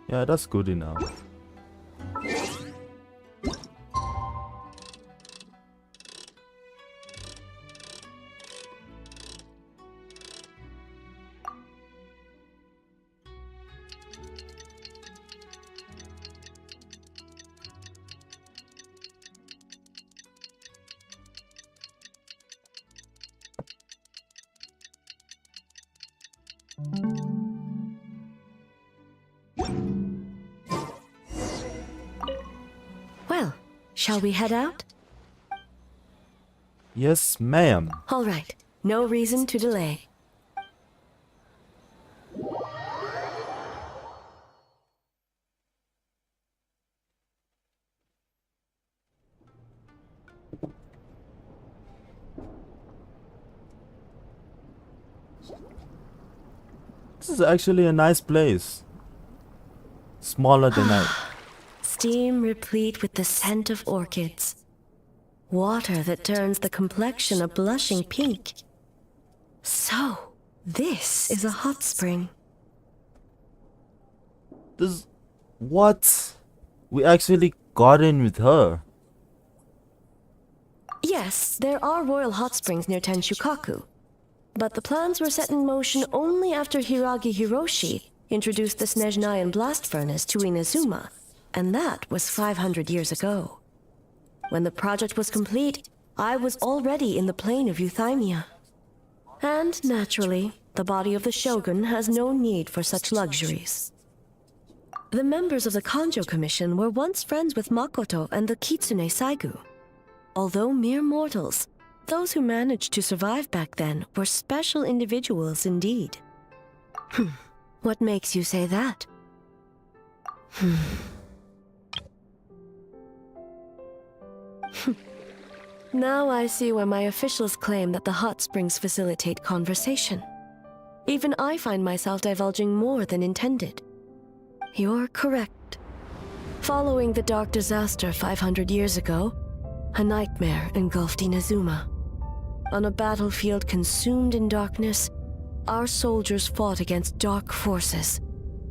Yeah, that's good enough. Well, shall we head out? Yes, ma'am. All right, no reason to delay. This is actually a nice place. Smaller than I... Steam replete with the scent of orchids. Water that turns the complexion a blushing pink. So, this is a hot spring. This... What? We actually got in with her. Yes, there are royal hot springs near Tenshukaku. But the plans were set in motion only after Hiragi Hiroshi introduced the Snezhnayan blast furnace to Inazuma, and that was 500 years ago. When the project was complete, I was already in the plain of Euthymia. And, naturally, the body of the shogun has no need for such luxuries. The members of the Kanjo Commission were once friends with Makoto and the Kitsune Saigu. Although mere mortals, those who managed to survive back then were special individuals indeed. What makes you say that? Now I see why my officials claim that the hot springs facilitate conversation. Even I find myself divulging more than intended. You're correct. Following the dark disaster 500 years ago, a nightmare engulfed Inazuma. On a battlefield consumed in darkness, our soldiers fought against dark forces,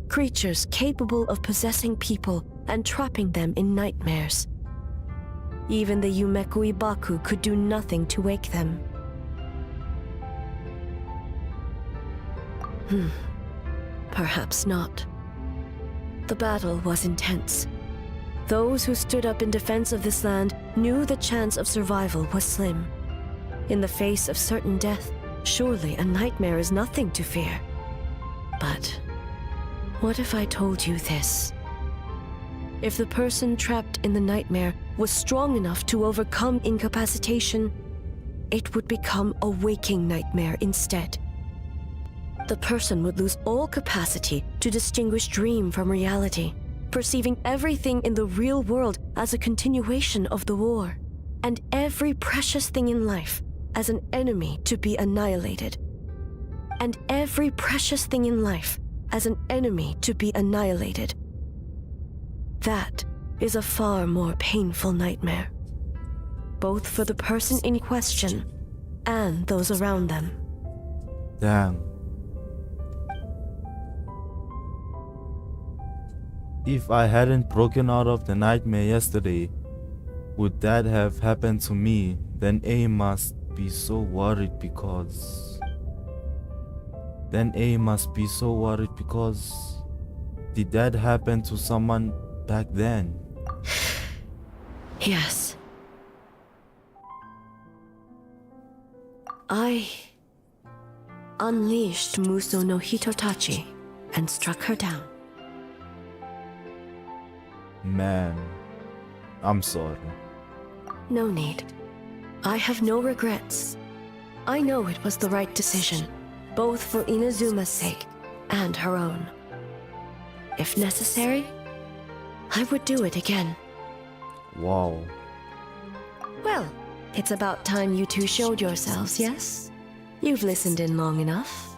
creatures capable of possessing people and trapping them in nightmares. Even the Yumeku Ibaku could do nothing to wake them. Perhaps not. The battle was intense. Those who stood up in defense of this land knew the chance of survival was slim. In the face of certain death, surely a nightmare is nothing to fear. But what if I told you this? If the person trapped in the nightmare was strong enough to overcome incapacitation, it would become a waking nightmare instead. The person would lose all capacity to distinguish dream from reality, perceiving everything in the real world as a continuation of the war, and every precious thing in life as an enemy to be annihilated. And every precious thing in life as an enemy to be annihilated. That is a far more painful nightmare, both for the person in question and those around them. Damn. If I hadn't broken out of the nightmare yesterday, would that have happened to me? Then A must be so worried because... Did that happen to someone back then? Yes. I unleashed Muso no Hitotachi and struck her down. Man, I'm sorry. No need. I have no regrets. I know it was the right decision, both for Inazuma's sake and her own. If necessary, I would do it again. Wow. Well, it's about time you two showed yourselves, yes? You've listened in long enough.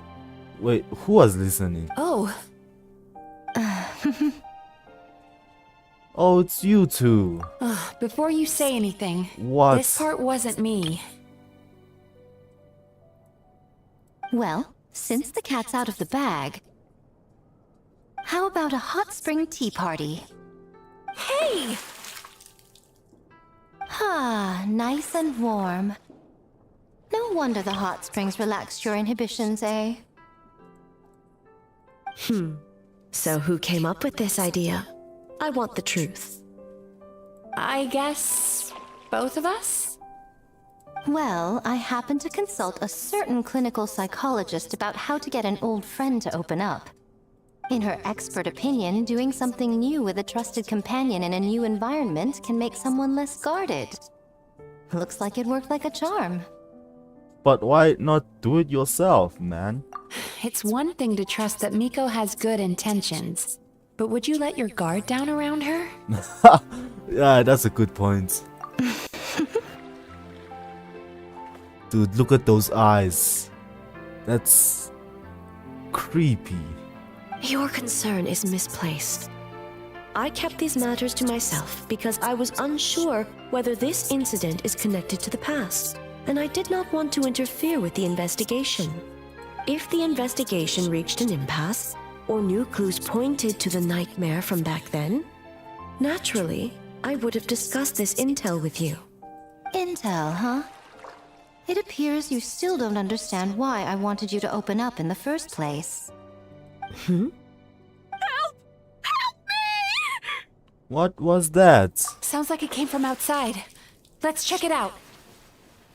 Wait, who was listening? Oh. Oh, it's you two. Before you say anything, What? this part wasn't me. Well, since the cat's out of the bag, how about a hot spring tea party? Hey! Ah, nice and warm. No wonder the hot springs relaxed your inhibitions, eh? So who came up with this idea? I want the truth. I guess both of us? Well, I happened to consult a certain clinical psychologist about how to get an old friend to open up. In her expert opinion, doing something new with a trusted companion in a new environment can make someone less guarded. Looks like it worked like a charm. But why not do it yourself, man? It's one thing to trust that Miko has good intentions, but would you let your guard down around her? Yeah, that's a good point. Dude, look at those eyes. That's creepy. Your concern is misplaced. I kept these matters to myself because I was unsure whether this incident is connected to the past, and I did not want to interfere with the investigation. If the investigation reached an impasse, or new clues pointed to the nightmare from back then, naturally, I would have discussed this intel with you. Intel, huh? It appears you still don't understand why I wanted you to open up in the first place. What was that? Sounds like it came from outside. Let's check it out.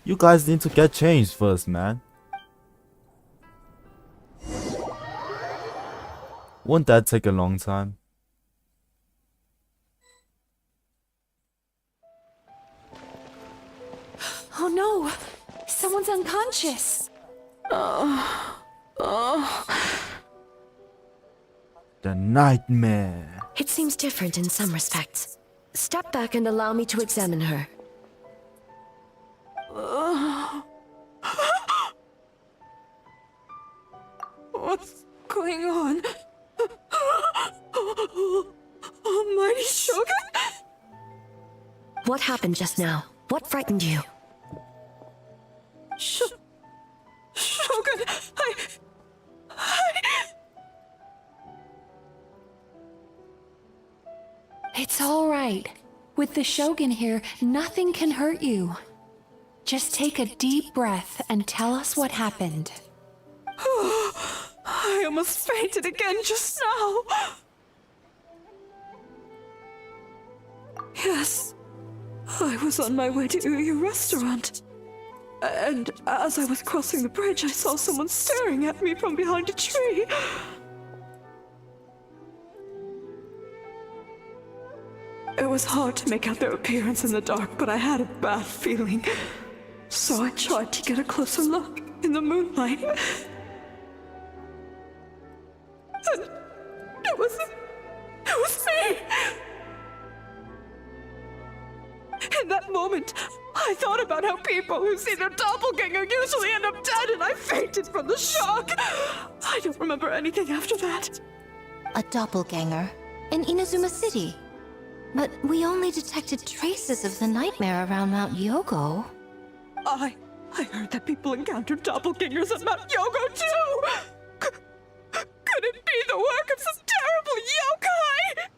You guys need to get changed first, man. Won't that take a long time? Oh no! Someone's unconscious! The nightmare. It seems different in some respects. Step back and allow me to examine her. What's going on? Almighty Shogun? What happened just now? What frightened you? Shogun, It's all right. With the Shogun here, nothing can hurt you. Just take a deep breath and tell us what happened. I almost fainted again just now. Yes, I was on my way to your restaurant. And as I was crossing the bridge, I saw someone staring at me from behind a tree. It was hard to make out their appearance in the dark, but I had a bad feeling. So I tried to get a closer look in the moonlight. And it was me! In that moment, I thought about how people who see their doppelganger usually end up dead, and I fainted from the shock. I don't remember anything after that. A doppelganger in Inazuma City. But we only detected traces of the nightmare around Mount Yogo. I heard that people encountered doppelgangers at Mount Yogo too! Could it be the work of some terrible yokai?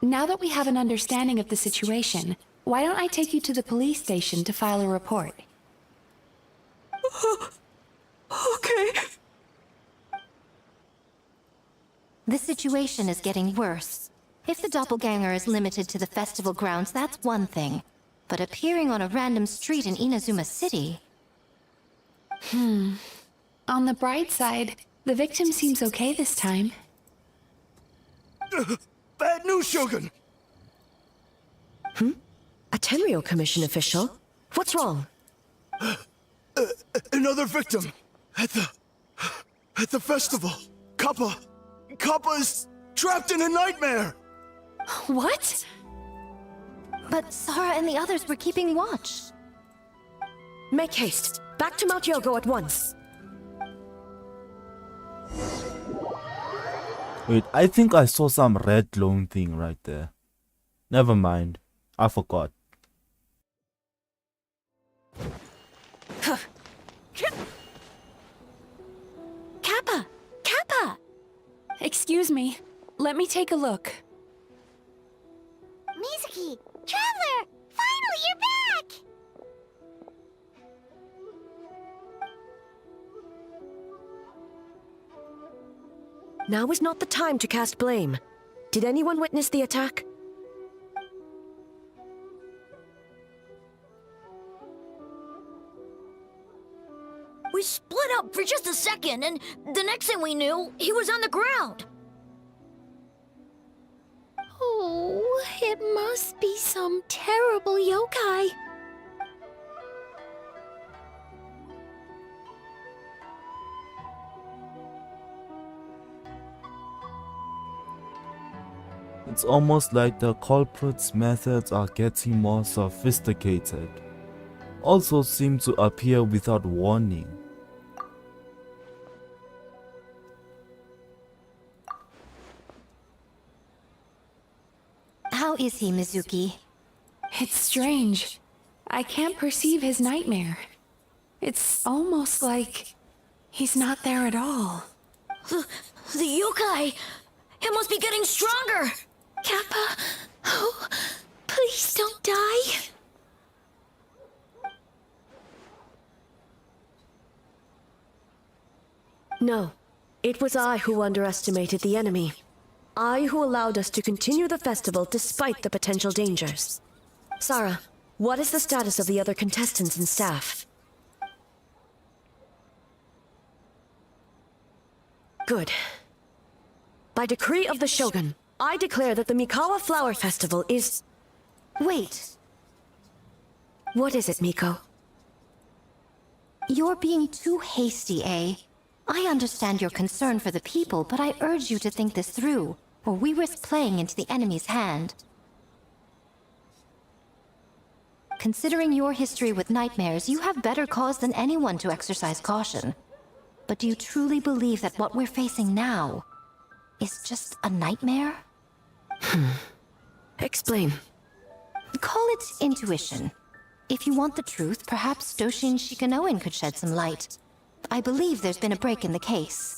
Now that we have an understanding of the situation, why don't I take you to the police station to file a report? Okay. The situation is getting worse. If the doppelganger is limited to the festival grounds, that's one thing. But appearing on a random street in Inazuma City... On the bright side, the victim seems okay this time. Bad news, Shogun! A Tenryo Commission official? What's wrong? Another victim! At the festival! Kappa is trapped in a nightmare! What? But Sara and the others were keeping watch. Make haste. Back to Mount Yogo at once. Wait, I think I saw some red glowing thing right there. Never mind. I forgot. Kappa! Kappa! Excuse me. Let me take a look. Mizuki! Traveler! Finally, you're back! Now is not the time to cast blame. Did anyone witness the attack? We split up for just a second, and the next thing we knew, he was on the ground. Oh, it must be some terrible yokai. It's almost like the culprit's methods are getting more sophisticated. also seemed to appear without warning. How is he, Mizuki? It's strange. I can't perceive his nightmare. It's almost like he's not there at all. The yokai! It must be getting stronger! Kappa, oh, please don't die. No, it was I who underestimated the enemy. I who allowed us to continue the festival despite the potential dangers. Sarah, what is the status of the other contestants and staff? Good. By decree of the Shogun, I declare that the Mikawa Flower Festival is... Wait. What is it, Miko? You're being too hasty, eh? I understand your concern for the people, but I urge you to think this through, or we risk playing into the enemy's hand. Considering your history with nightmares, you have better cause than anyone to exercise caution. But do you truly believe that what we're facing now is just a nightmare? Explain. Call it intuition. If you want the truth, perhaps Doshin Shikanoin could shed some light. I believe there's been a break in the case.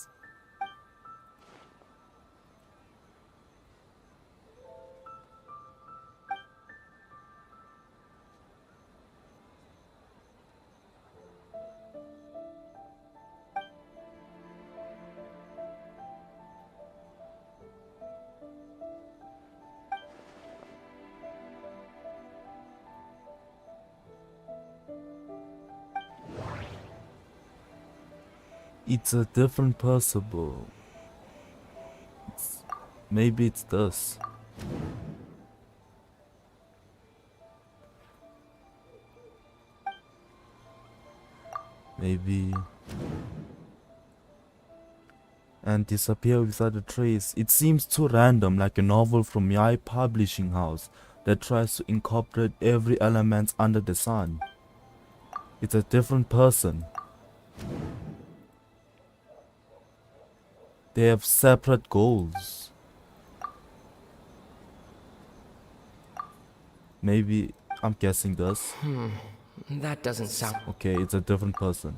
It's a different Percival. Maybe it's this. Maybe. And disappear without a trace. It seems too random, like a novel from Yai Publishing House that tries to incorporate every element under the sun. It's a different person. They have separate goals. Maybe I'm guessing this. That doesn't sound... Okay, it's a different person.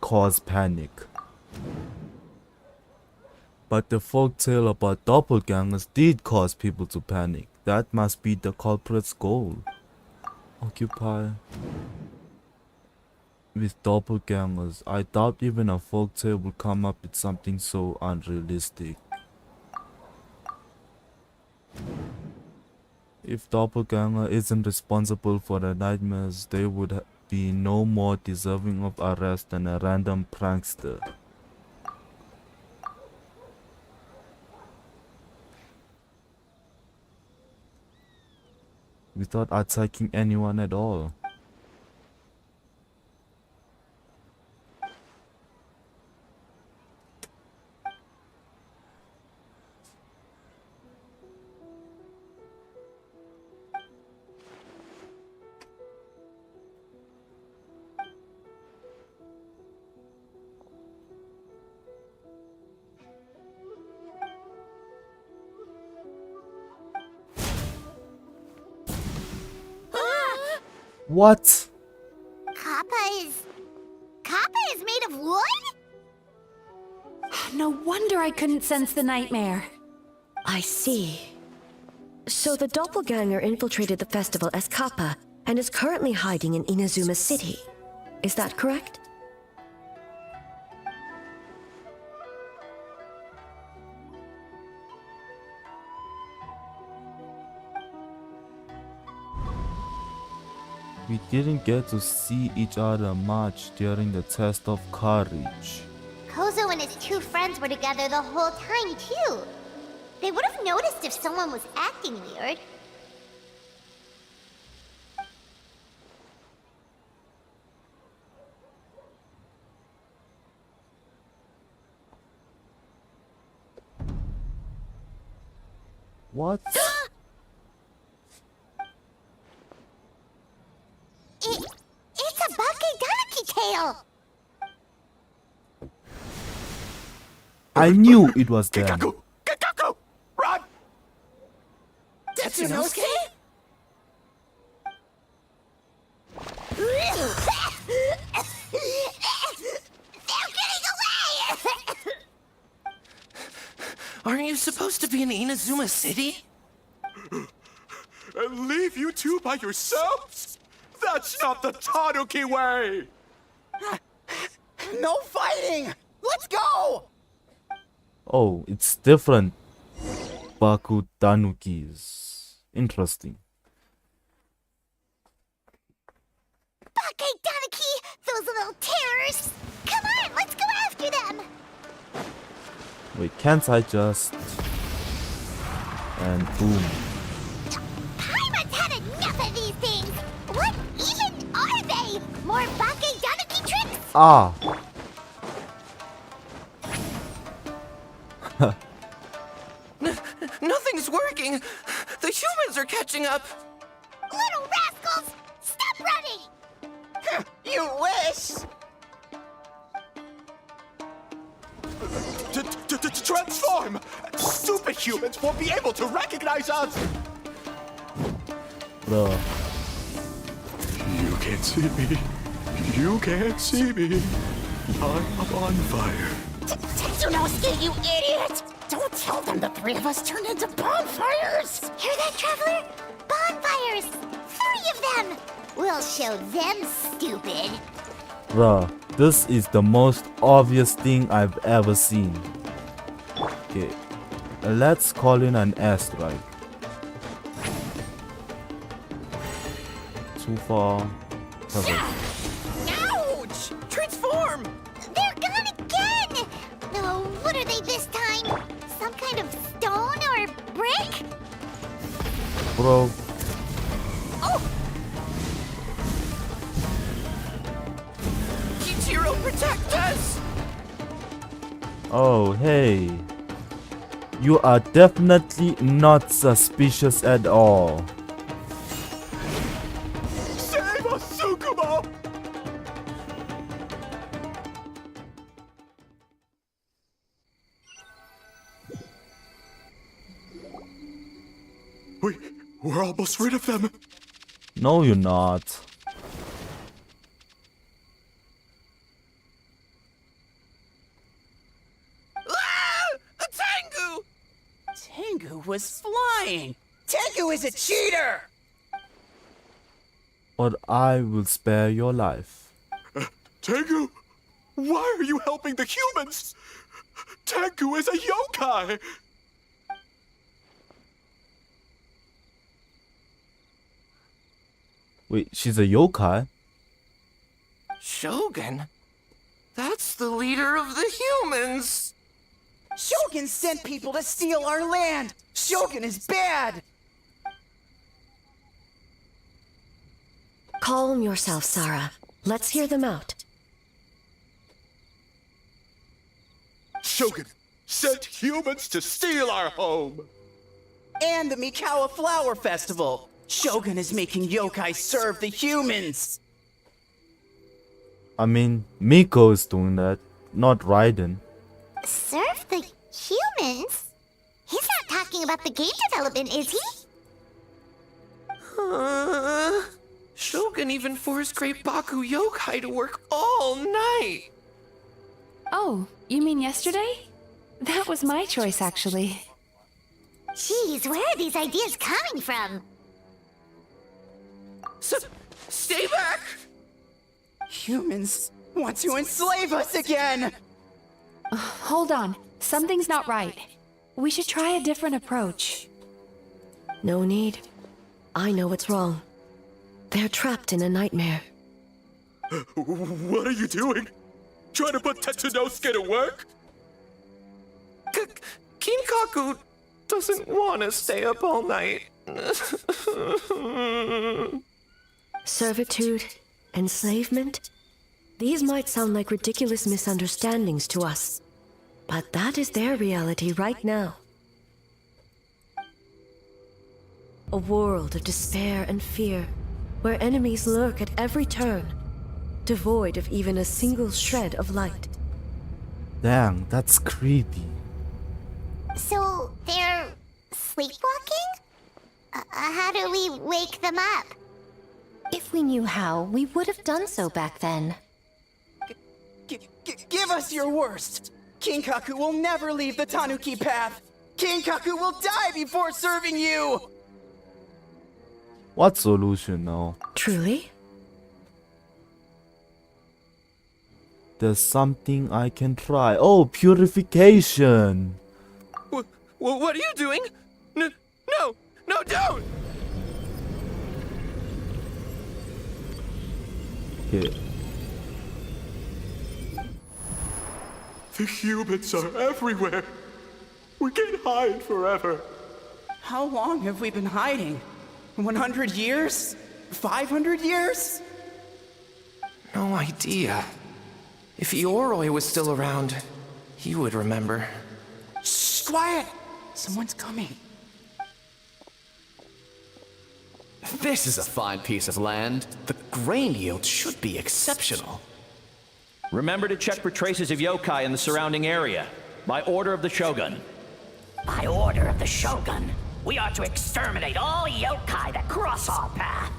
Cause panic. But the folktale about doppelgangers did cause people to panic. That must be the culprit's goal. Occupy with doppelgangers. I doubt even a folktale will come up with something so unrealistic. If doppelganger isn't responsible for the nightmares, they would be no more deserving of arrest than a random prankster. Without attacking anyone at all. What? Kappa is made of wood? No wonder I couldn't sense the nightmare. I see. So the doppelganger infiltrated the festival as Kappa and is currently hiding in Inazuma City. Is that correct? We didn't get to see each other much during the test of courage. Kozo and his two friends were together the whole time, too. They would have noticed if someone was acting weird. What? It's a Bakeganeki tail! I knew it was them. Kikaku! Run! Tetsunosuke? They're getting away! Aren't you supposed to be in Inazuma City? And leave you two by yourselves? That's not the Tanuki way! No fighting! Let's go! Oh, it's different. Baku Tanukis. Interesting. Bakeganeki! Those little terrors! Come on, let's go after them! Wait, can't I just... And boom. Paimon's had enough of these things! What even are they? More Bakeganeki tricks? Ah! Nothing's working. The humans are catching up. Little rascals! Stop running! You wish! Transform! Stupid humans won't be able to recognize us! Bro. You can't see me. You can't see me. I'm on fire. Tetsunosuke, you idiot! Don't tell them the three of us turned into bonfires! Hear that, Traveler? Bonfires! 3 of them! We'll show them, stupid! Bruh, this is the most obvious thing I've ever seen. Okay, let's call in an airstrike. Too far. Perfect. Ouch! Transform! They're gone again! No, what are they this time? Some kind of stone or brick? Bro, Kichiro, protect us! oh hey. You are definitely not suspicious at all. Save us, Tsukumo! We're almost rid of them. No, you're not. Ah! A Tengu! Tengu was flying! Tengu is a cheater! But I will spare your life. Tengu, why are you helping the humans? Tengu is a yokai! Wait, she's a yokai? Shogun? That's the leader of the humans! Shogun sent people to steal our land! Shogun is bad! Calm yourself, Sarah. Let's hear them out. Shogun sent humans to steal our home! And the Mikawa Flower Festival! Shogun is making yokai serve the humans! I mean, Miko is doing that, not Raiden. Serve the humans? He's not talking about the game development, is he? Shogun even forced Great Baku Yokai to work all night! Oh, you mean yesterday? That was my choice, actually. Jeez, where are these ideas coming from? Stay back! Humans want to enslave us again! Hold on. Something's not right. We should try a different approach. No need. I know what's wrong. They're trapped in a nightmare. What are you doing? Trying to put Tetsunosuke to work? Kinkaku doesn't want to stay up all night. Servitude, enslavement? These might sound like ridiculous misunderstandings to us, but that is their reality right now. A world of despair and fear, where enemies lurk at every turn, devoid of even a single shred of light. Dang, that's creepy. So, they're sleepwalking? How do we wake them up? If we knew how, we would have done so back then. Give us your worst! Kinkaku will never leave the Tanuki path! Kinkaku will die before serving you! What solution now? Truly? There's something I can try. Oh, purification! What are you doing? No, don't! Okay. The humans are everywhere. We can't hide forever. How long have we been hiding? 100 years? 500 years? No idea. If Yoroi was still around, he would remember. Shh, quiet! Someone's coming. This is a fine piece of land. The grain yield should be exceptional. Remember to check for traces of yokai in the surrounding area. By order of the Shogun. By order of the Shogun, we are to exterminate all yokai that cross our path.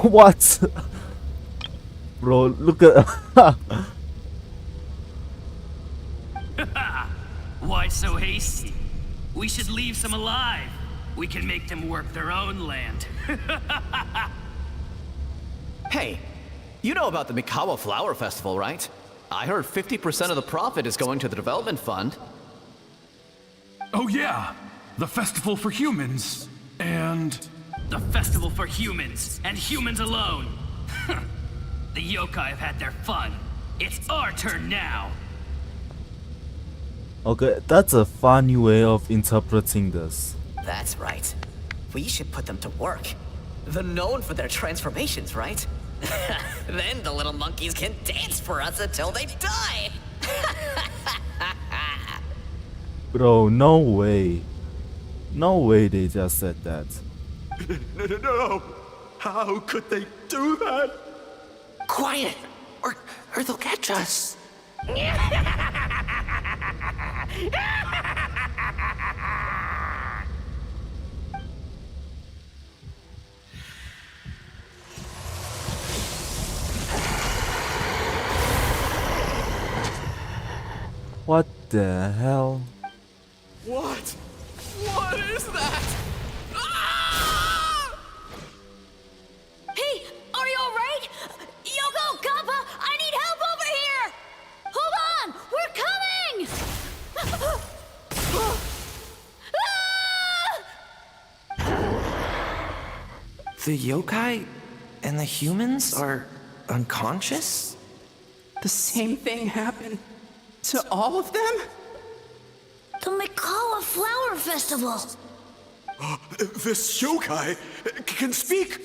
What? Bro, look at... Why so hasty? We should leave some alive. We can make them work their own land. Hey, you know about the Mikawa Flower Festival, right? I heard 50% of the profit is going to the development fund. Oh yeah, the festival for humans, and... The festival for humans, and humans alone. The yokai have had their fun. It's our turn now. Okay, that's a funny way of interpreting this. That's right. We should put them to work. They're known for their transformations, right? Then the little monkeys can dance for us until they die. Bro, no way. No way they just said that. No! How could they do that? Quiet, or they'll catch us. What the hell? What? What is that? Hey, are you alright? Yoko, Kappa, I need help over here! Hold on, we're coming! The yokai and the humans are unconscious? The same thing happened to all of them? The Mikawa Flower Festival! This yokai can speak!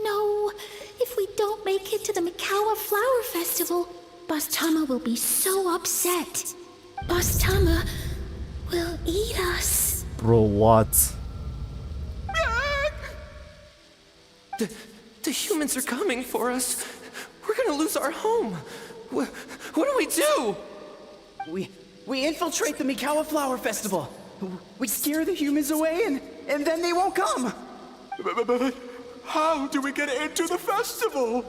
No, if we don't make it to the Mikawa Flower Festival, Boss Tama will be so upset. Boss Tama will eat us. Bro, what? The humans are coming for us. We're gonna lose our home. What do we do? We infiltrate the Mikawa Flower Festival. We scare the humans away and then they won't come. But how do we get into the festival?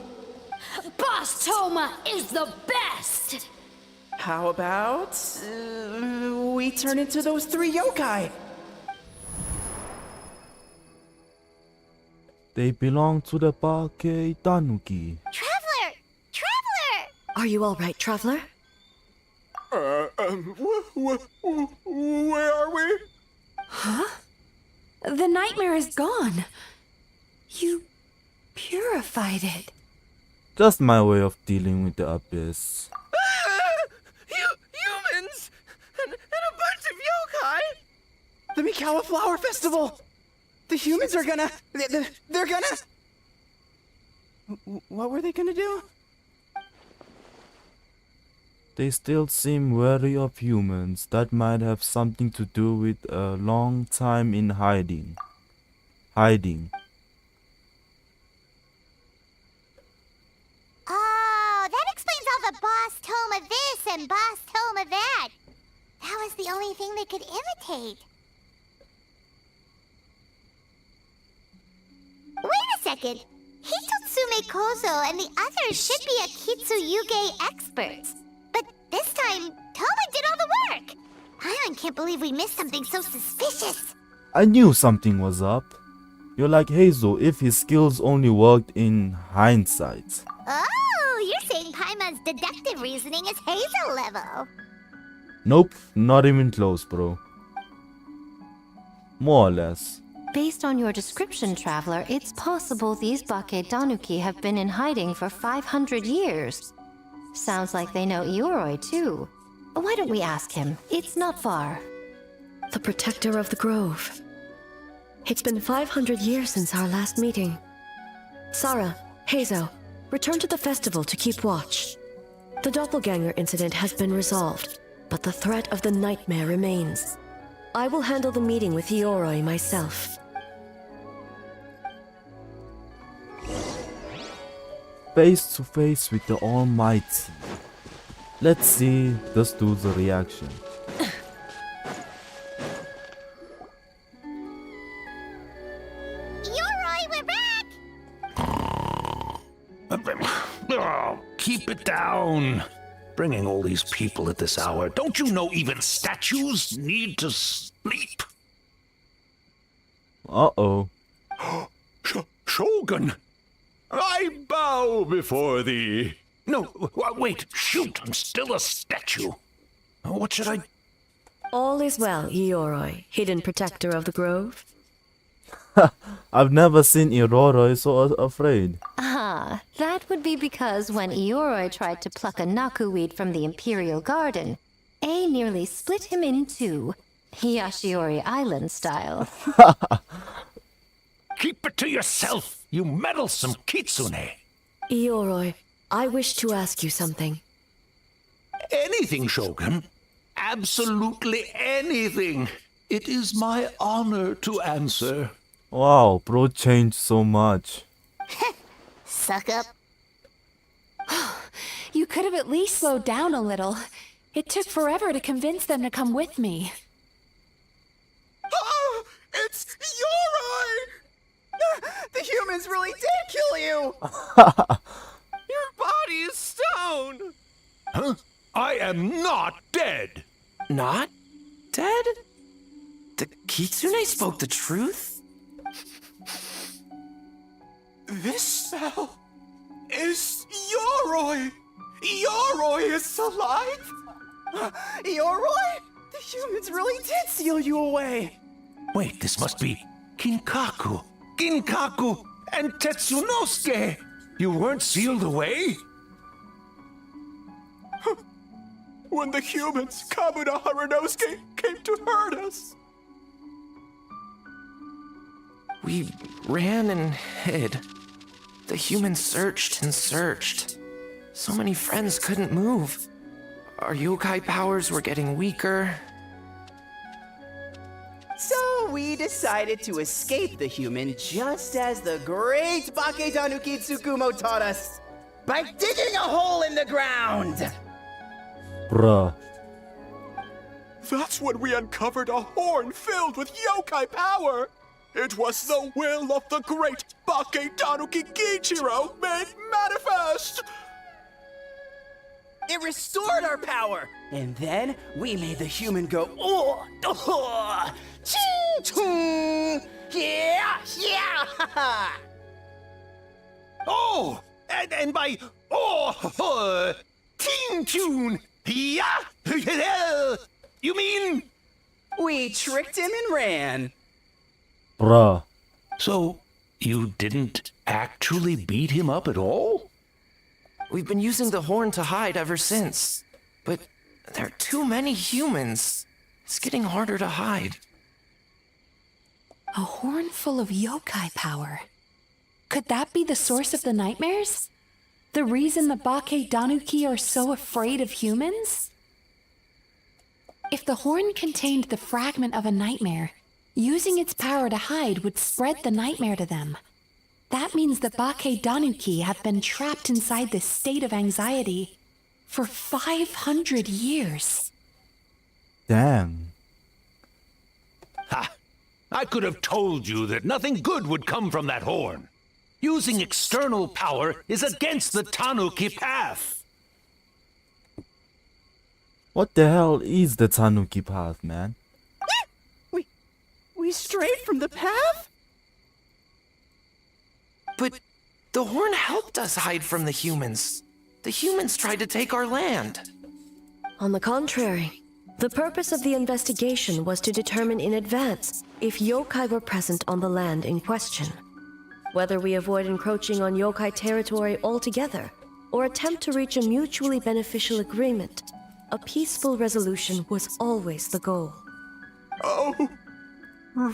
Boss Toma is the best! How about we turn into those 3 yokai? They belong to the Bake Tanuki. Traveler! Traveler! Are you all right, Traveler? Where are we? Huh? The nightmare is gone. You purified it. Just my way of dealing with the abyss. Humans! And a bunch of yokai! The Mikawa Flower Festival! The humans are gonna... They're gonna... What were they gonna do? They still seem wary of humans. That might have something to do with a long time in hiding. hiding. Oh, that explains all the boss tome of this and boss tome of that. That was the only thing they could imitate. Wait a second. Hitotsume Kozo and the others should be Kitsuyuge experts. But this time, Toma did all the work. I can't believe we missed something so suspicious. I knew something was up. You're like Hazel if his skills only worked in hindsight. Oh, you're saying Paimon's deductive reasoning is Hazel level. Nope, not even close, bro. More or less. Based on your description, Traveler, it's possible these Bakedanuki have been in hiding for 500 years. Sounds like they know Ioroi, too. Why don't we ask him? It's not far. The protector of the grove. It's been 500 years since our last meeting. Sarah, Hazel, return to the festival to keep watch. The doppelganger incident has been resolved, but the threat of the nightmare remains. I will handle the meeting with Ioroi myself. Face to face with the Almighty. Let's see this dude's reaction. Ioroi, we're back! Oh, keep it down. Bringing all these people at this hour. Don't you know even statues need to sleep? Uh-oh. Shogun! I bow before thee. No, wait, shoot, I'm still a statue. What should I... All is well, Ioroi, hidden protector of the grove. I've never seen Ioroi so afraid. Ah, that would be because when Ioroi tried to pluck a Naku weed from the Imperial Garden, A nearly split him in two, Yashiori Island style. Keep it to yourself, you meddlesome kitsune. Ioroi, I wish to ask you something. Anything, Shogun. Absolutely anything. It is my honor to answer. Wow, bro changed so much. Suck up. You could have at least slowed down a little. It took forever to convince them to come with me. Oh, it's Ioroi! The humans really did kill you! Your body is stone! Huh? I am not dead! Not dead? The Kitsune spoke the truth? This smell is Ioroi! Ioroi is alive! Ioroi? The humans really did seal you away! Wait, this must be Kinkaku, Ginkaku, and Tetsunosuke! You weren't sealed away? When the humans, Kamuna Harunosuke, came to hurt us. We ran and hid. The humans searched and searched. So many friends couldn't move. Our yokai powers were getting weaker. So we decided to escape the human just as the great Bakedanuki Tsukumo taught us, by digging a hole in the ground! Bruh. That's when we uncovered a horn filled with yokai power. It was the will of the great Bakedanuki Gichiro made manifest. It restored our power, and then we made the human go, oh, oh, ching, chung, yeah, yeah, ha, ha. Oh, and by ting tune, yeah, you mean? We tricked him and ran. Bruh. So, you didn't actually beat him up at all? We've been using the horn to hide ever since. But there are too many humans. It's getting harder to hide. A horn full of yokai power. Could that be the source of the nightmares? The reason the Bakedanuki are so afraid of humans? If the horn contained the fragment of a nightmare, Using its power to hide would spread the nightmare to them. That means the Bake Danuki have been trapped inside this state of anxiety for 500 years. Dang. Ha! I could have told you that nothing good would come from that horn. Using external power is against the Tanuki path. What the hell is the Tanuki path, man? We strayed from the path? But the horn helped us hide from the humans. The humans tried to take our land. On the contrary, the purpose of the investigation was to determine in advance if yokai were present on the land in question. Whether we avoid encroaching on yokai territory altogether, or attempt to reach a mutually beneficial agreement, a peaceful resolution was always the goal. Oh,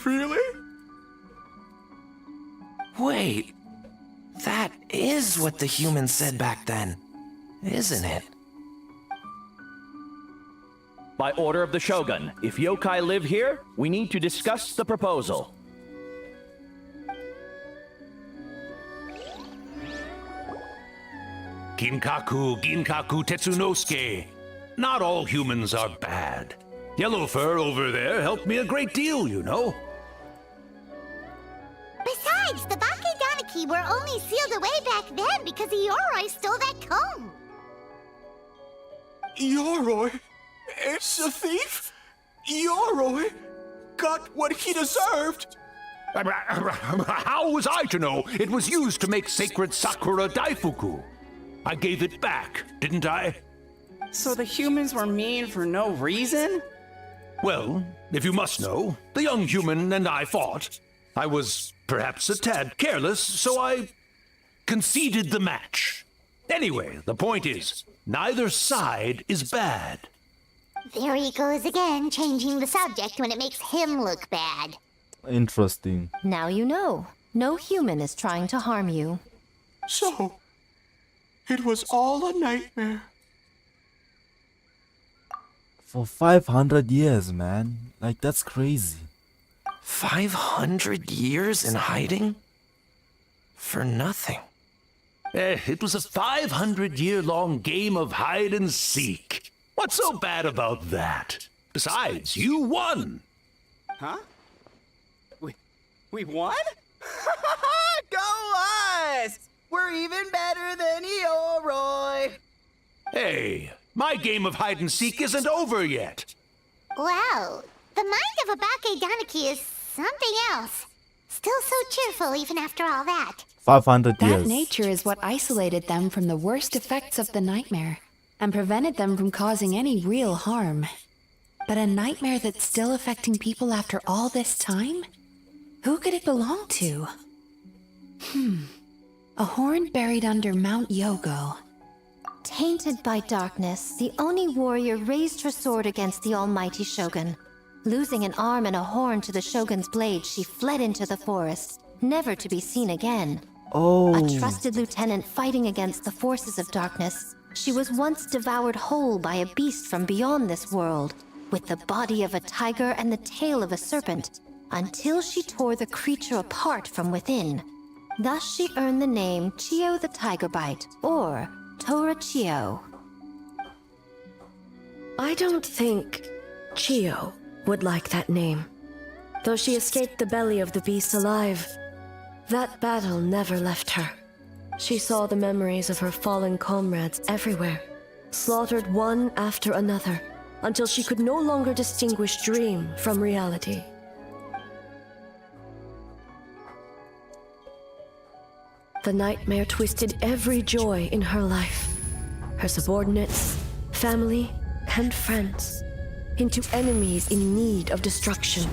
really? Wait, that is what the humans said back then, isn't it? By order of the Shogun, if yokai live here, we need to discuss the proposal. Ginkaku Tetsunosuke. Not all humans are bad. Yellowfur over there helped me a great deal, you know. Besides, the Bake Danuki were only sealed away back then because Yoroi stole that comb. Yoroi? It's a thief? Yoroi got what he deserved. How was I to know it was used to make sacred Sakura Daifuku? I gave it back, didn't I? So the humans were mean for no reason? Well, if you must know, the young human and I fought. I was perhaps a tad careless, so I conceded the match. Anyway, the point is, neither side is bad. There he goes again, changing the subject when it makes him look bad. Interesting. Now you know. No human is trying to harm you. So, it was all a nightmare. For 500 years, man. Like, that's crazy. 500 years in hiding? For nothing. It was a 500-year-long game of hide and seek. What's so bad about that? Besides, you won. Huh? We won? Go us! We're even better than Yoroi! Hey, my game of hide and seek isn't over yet. Wow, the mind of a Bake Danuki is something else. Still so cheerful even after all that. 500 That years. nature is what isolated them from the worst effects of the nightmare and prevented them from causing any real harm. But a nightmare that's still affecting people after all this time? Who could it belong to? A horn buried under Mount Yogo. Tainted by darkness, the Oni warrior raised her sword against the almighty Shogun. Losing an arm and a horn to the Shogun's blade, she fled into the forest, never to be seen again. Oh. A trusted lieutenant fighting against the forces of darkness, she was once devoured whole by a beast from beyond this world, with the body of a tiger and the tail of a serpent, until she tore the creature apart from within. Thus she earned the name Chio the Tiger Bite, or Tora Chio. I don't think Chio would like that name. Though she escaped the belly of the beast alive, that battle never left her. She saw the memories of her fallen comrades everywhere, slaughtered one after another, until she could no longer distinguish dream from reality. The nightmare twisted every joy in her life, her subordinates, family, and friends, into enemies in need of destruction.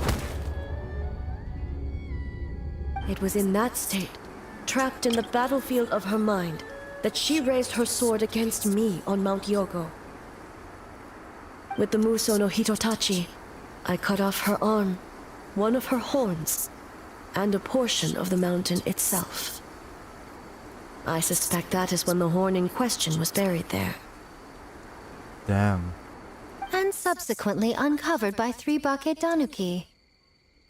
It was in that state, trapped in the battlefield of her mind, that she raised her sword against me on Mount Yogo. With the Muso no Hitotachi, I cut off her arm, one of her horns, and a portion of the mountain itself. I suspect that is when the horn in question was buried there. Damn. And subsequently uncovered by 3 Bake Danuki.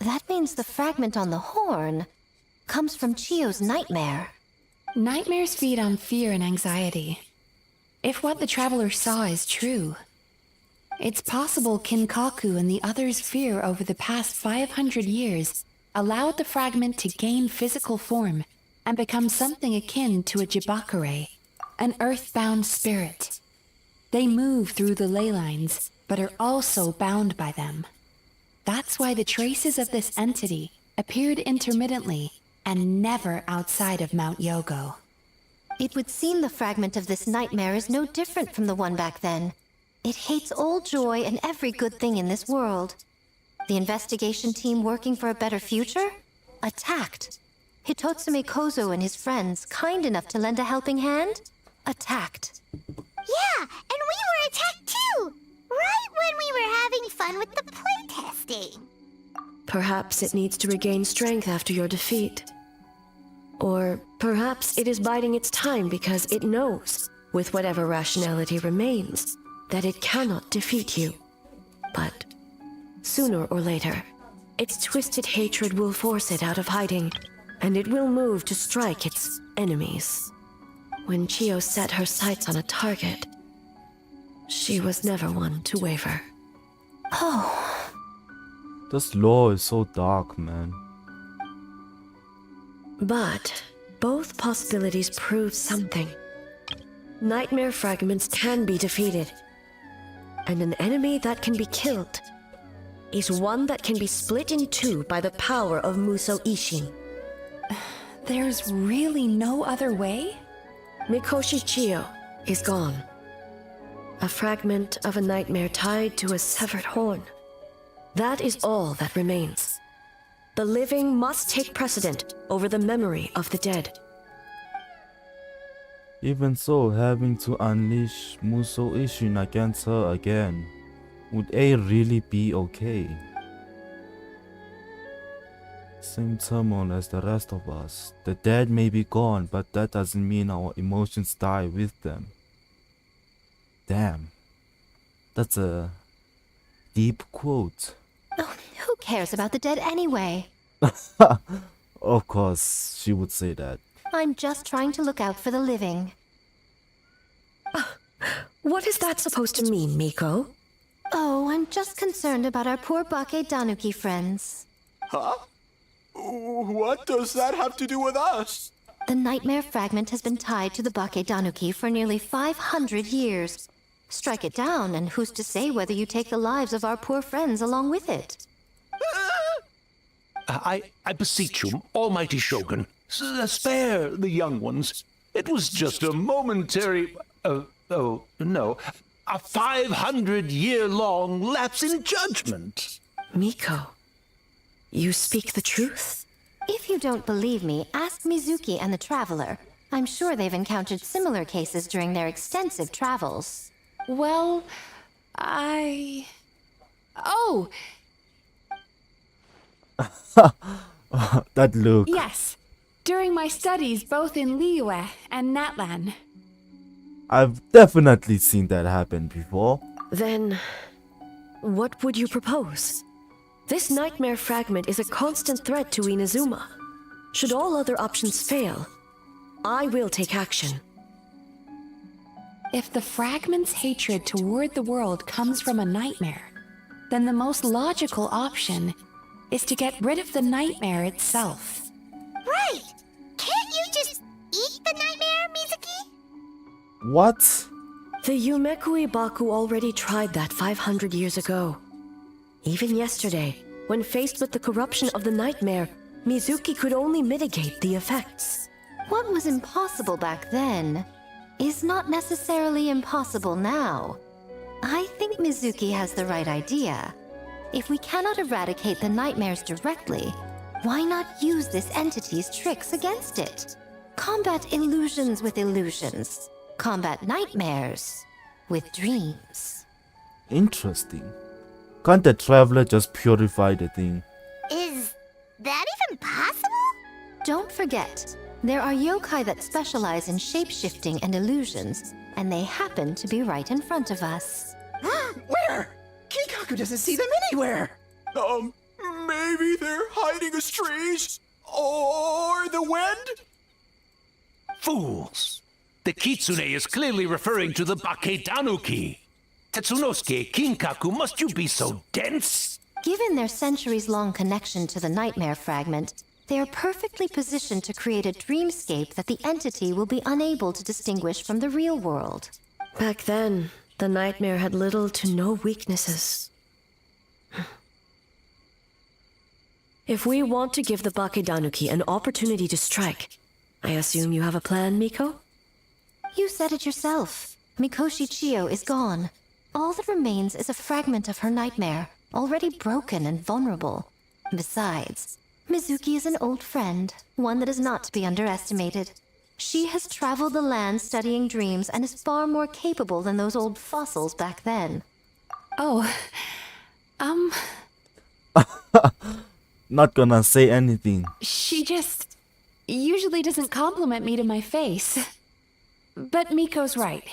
That means the fragment on the horn comes from Chiyo's nightmare. Nightmares feed on fear and anxiety. If what the traveler saw is true, it's possible Kinkaku and the others' fear over the past 500 years allowed the fragment to gain physical form and become something akin to a Jibakure, an earthbound spirit. They move through the ley lines, but are also bound by them. That's why the traces of this entity appeared intermittently and never outside of Mount Yogo. It would seem the fragment of this nightmare is no different from the one back then. It hates all joy and every good thing in this world. The investigation team working for a better future? Attacked. Hitotsume Kozo and his friends, kind enough to lend a helping hand? Attacked. Yeah, and we were attacked too! Right when we were having fun with the playtesting. Perhaps it needs to regain strength after your defeat. Or perhaps it is biding its time because it knows, with whatever rationality remains, that it cannot defeat you. But sooner or later, its twisted hatred will force it out of hiding, and it will move to strike its enemies. When Chiyo set her sights on a target, she was never one to waver. Oh. This lore is so dark, man. But both possibilities prove something. Nightmare fragments can be defeated, and an enemy that can be killed is one that can be split in two by the power of Muso Ishin. There's really no other way? Mikoshi Chiyo is gone. A fragment of a nightmare tied to a severed horn. That is all that remains. The living must take precedent over the memory of the dead. Even so, having to unleash Muso Ishin against her again, would A really be okay? Same turmoil as the rest of us. The dead may be gone, but that doesn't mean our emotions die with them. Damn. That's a deep quote. Oh, who cares about the dead anyway? Of course, she would say that. I'm just trying to look out for the living. What is that supposed to mean, Miko? Oh, I'm just concerned about our poor Bake Danuki friends. Huh? What does that have to do with us? The nightmare fragment has been tied to the Bake Danuki for nearly 500 years. Strike it down, and who's to say whether you take the lives of our poor friends along with it? I beseech you, almighty Shogun, spare the young ones. It was just a momentary... oh, no. A 500-year-long lapse in judgment. Miko, you speak the truth? If you don't believe me, ask Mizuki and the Traveler. I'm sure they've encountered similar cases during their extensive travels. Well, Oh! That look. Yes. During my studies both in Liyue and Natlan. I've definitely seen that happen before. Then, what would you propose? This nightmare fragment is a constant threat to Inazuma. Should all other options fail, I will take action. If the fragment's hatred toward the world comes from a nightmare, then the most logical option is to get rid of the nightmare itself. Right! Can't you just eat the nightmare, Mizuki? What? The Yumekui Baku already tried that 500 years ago. Even yesterday, when faced with the corruption of the nightmare, Mizuki could only mitigate the effects. What was impossible back then is not necessarily impossible now. I think Mizuki has the right idea. If we cannot eradicate the nightmares directly, why not use this entity's tricks against it? Combat illusions with illusions. Combat nightmares with dreams. Interesting. Can't the Traveler just purify the thing? Is that even possible? Don't forget, there are yokai that specialize in shape-shifting and illusions, and they happen to be right in front of us. Where? Kikaku doesn't see them anywhere! Maybe they're hiding us trees? Or the wind? Fools! The kitsune is clearly referring to the Baketanuki. Tetsunosuke, Kinkaku, must you be so dense? Given their centuries-long connection to the Nightmare Fragment, they are perfectly positioned to create a dreamscape that the entity will be unable to distinguish from the real world. Back then, the Nightmare had little to no weaknesses. If we want to give the Bakedanuki an opportunity to strike, I assume you have a plan, Miko? You said it yourself. Mikoshi Chiyo is gone. All that remains is a fragment of her nightmare, already broken and vulnerable. Besides, Mizuki is an old friend, one that is not to be underestimated. She has traveled the land studying dreams and is far more capable than those old fossils back then. Oh, Not gonna say anything. she just usually doesn't compliment me to my face. But Miko's right.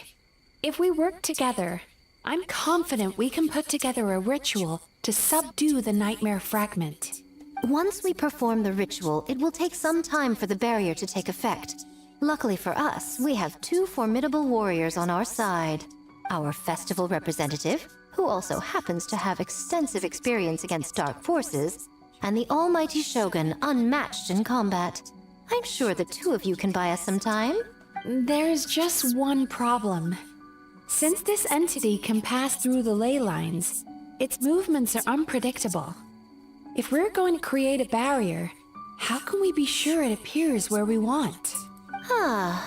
If we work together, I'm confident we can put together a ritual to subdue the Nightmare Fragment. Once we perform the ritual, it will take some time for the barrier to take effect. Luckily for us, we have two formidable warriors on our side. Our festival representative, who also happens to have extensive experience against dark forces, and the almighty Shogun, unmatched in combat. I'm sure the two of you can buy us some time. There's just one problem. Since this entity can pass through the ley lines, its movements are unpredictable. If we're going to create a barrier, how can we be sure it appears where we want?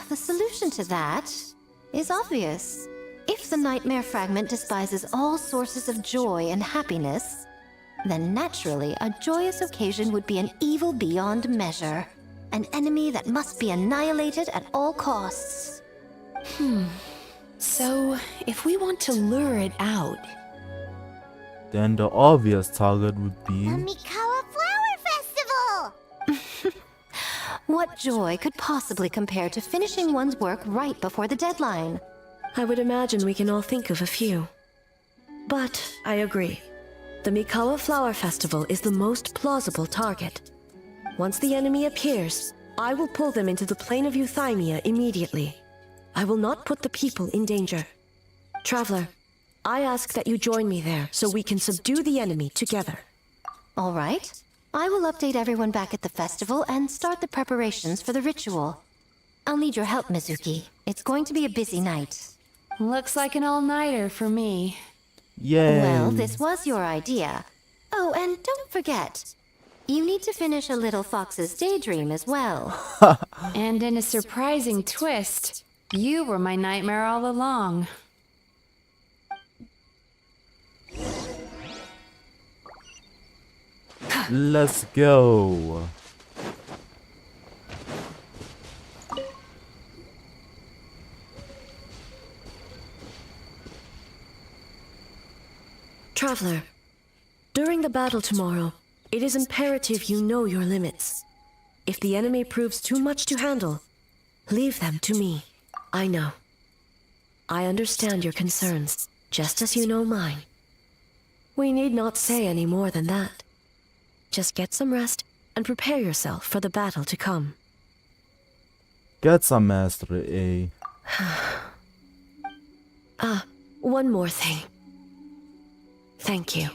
The solution to that is obvious. If the Nightmare Fragment despises all sources of joy and happiness, then naturally a joyous occasion would be an evil beyond measure. An enemy that must be annihilated at all costs. So, if we want to lure it out... Then the obvious target would be... The Mikawa Flower Festival! What joy could possibly compare to finishing one's work right before the deadline? I would imagine we can all think of a few. But I agree. The Mikawa Flower Festival is the most plausible target. Once the enemy appears, I will pull them into the plane of Euthymia immediately. I will not put the people in danger. Traveler, I ask that you join me there so we can subdue the enemy together. All right. I will update everyone back at the festival and start the preparations for the ritual. I'll need your help, Mizuki. It's going to be a busy night. Looks like an all-nighter for me. Yay. Well, this was your idea. Oh, and don't forget, you need to finish a little fox's daydream as well. And in a surprising twist, you were my nightmare all along. Let's go. Traveler, during the battle tomorrow, it is imperative you know your limits. If the enemy proves too much to handle, leave them to me. I know. I understand your concerns, just as you know mine. We need not say any more than that. Just get some rest and prepare yourself for the battle to come. Get some Master A. One more thing. Thank you.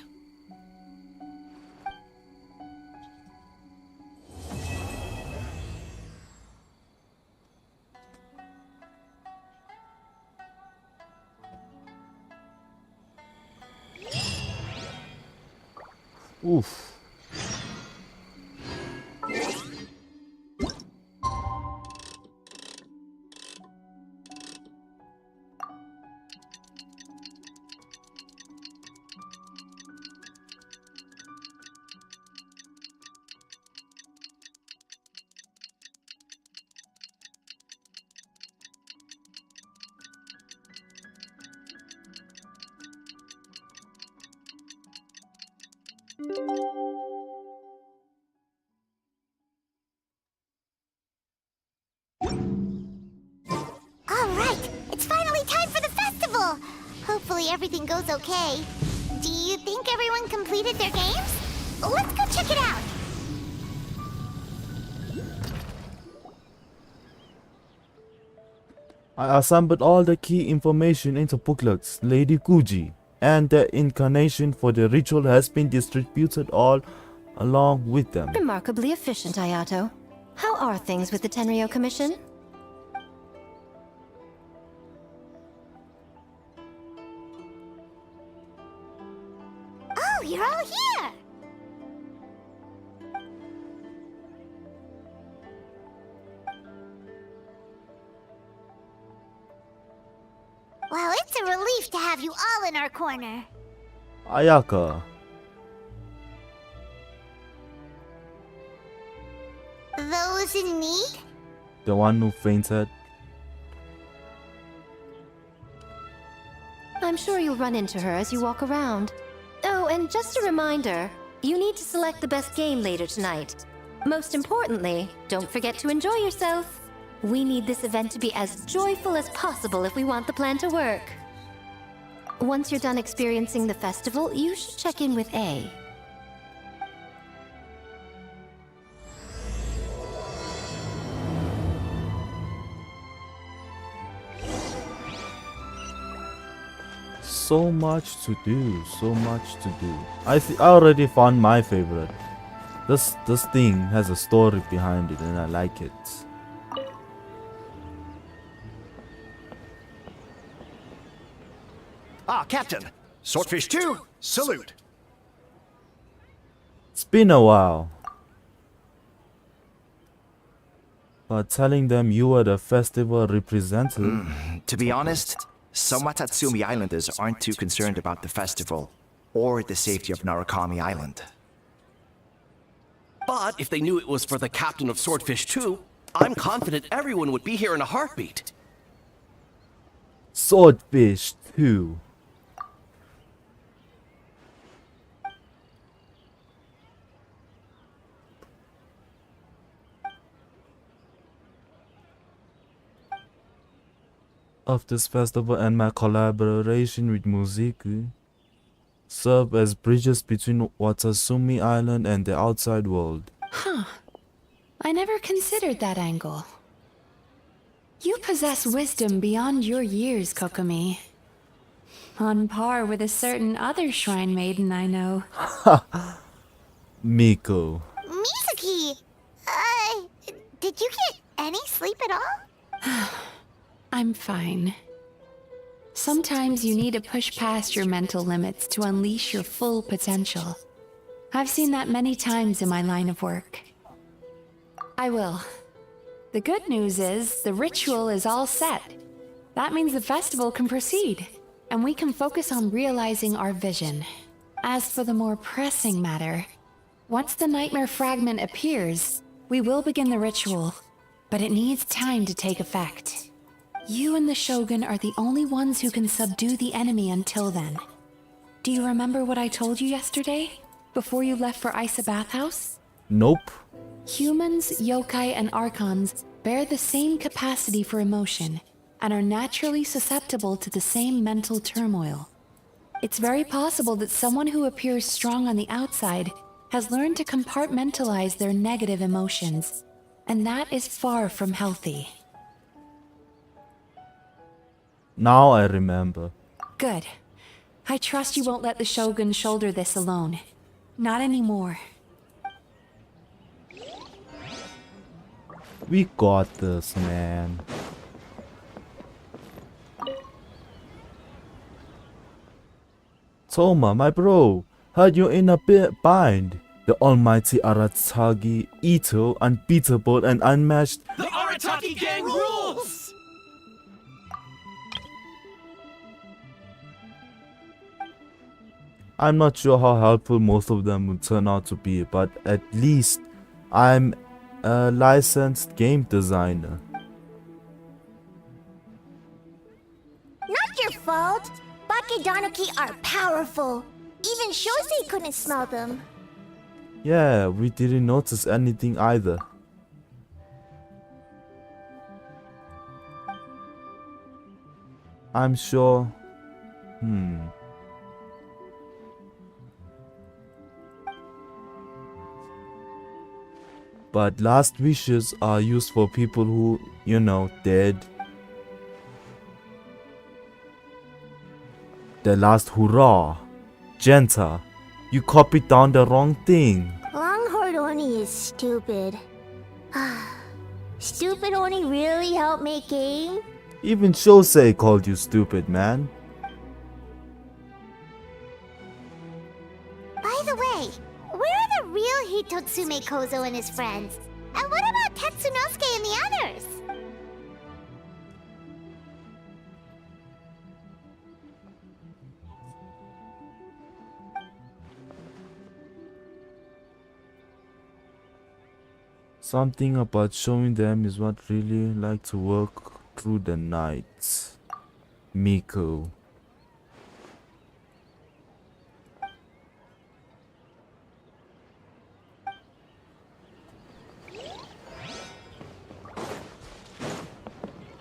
Oof. Alright, it's finally time for the festival! Hopefully everything goes okay. Do you think everyone completed their games? Let's go check it out! I assembled all the key information into booklets, Lady Guji, and the incarnation for the ritual has been distributed all along with them. Remarkably efficient, Ayato. How are things with the Tenryo Commission? Oh, you're all here! Well, it's a relief to have you all in our corner. Ayaka. Those in need? The one who fainted. I'm sure you'll run into her as you walk around. Oh, and just a reminder, you need to select the best game later tonight. Most importantly, don't forget to enjoy yourself. We need this event to be as joyful as possible if we want the plan to work. Once you're done experiencing the festival, you should check in with A. So much to do, so much to do. I already found my favorite. This thing has a story behind it and I like it. Ah, Captain! Swordfish 2, salute! It's been a while. But telling them you were the festival representative. To be honest, some Watatsumi Islanders aren't too concerned about the festival or the safety of Narukami Island. But if they knew it was for the captain of Swordfish 2, I'm confident everyone would be here in a heartbeat. Swordfish 2. Of this festival and my collaboration with Muziku serve as bridges between Watatsumi Island and the outside world. Huh. I never considered that angle. You possess wisdom beyond your years, Kokomi. On par with a certain other shrine maiden I know. Miko. Mizuki! Did you get any sleep at all? I'm fine. Sometimes you need to push past your mental limits to unleash your full potential. I've seen that many times in my line of work. I will. The good news is, the ritual is all set. That means the festival can proceed, and we can focus on realizing our vision. As for the more pressing matter, once the nightmare fragment appears, we will begin the ritual, but it needs time to take effect. You and the Shogun are the only ones who can subdue the enemy until then. Do you remember what I told you yesterday, before you left for Isa Bathhouse? Nope. Humans, yokai, and archons bear the same capacity for emotion, and are naturally susceptible to the same mental turmoil. It's very possible that someone who appears strong on the outside has learned to compartmentalize their negative emotions, and that is far from healthy. Now I remember. Good. I trust you won't let the Shogun shoulder this alone. Not anymore. We got this, man. Toma, my bro, heard you in a bind. The almighty Arasagi, Ito, unbeatable and unmatched. The Arataki gang rules! I'm not sure how helpful most of them will turn out to be, but at least I'm a licensed game designer. Not your fault. Bakedanuki are powerful. Even Shosei couldn't smell them. Yeah, we didn't notice anything either. I'm sure. But last wishes are used for people who, you know, dead. The last hurrah. Genta, you copied down the wrong thing. Longhorn Oni is stupid. Stupid Oni really helped make game? Even Shosei called you stupid, man. By the way, where are the real Hitotsume Kozo and his friends? And what about Tetsunosuke and the others? Something about showing them is what really like to work through the nights. Miko.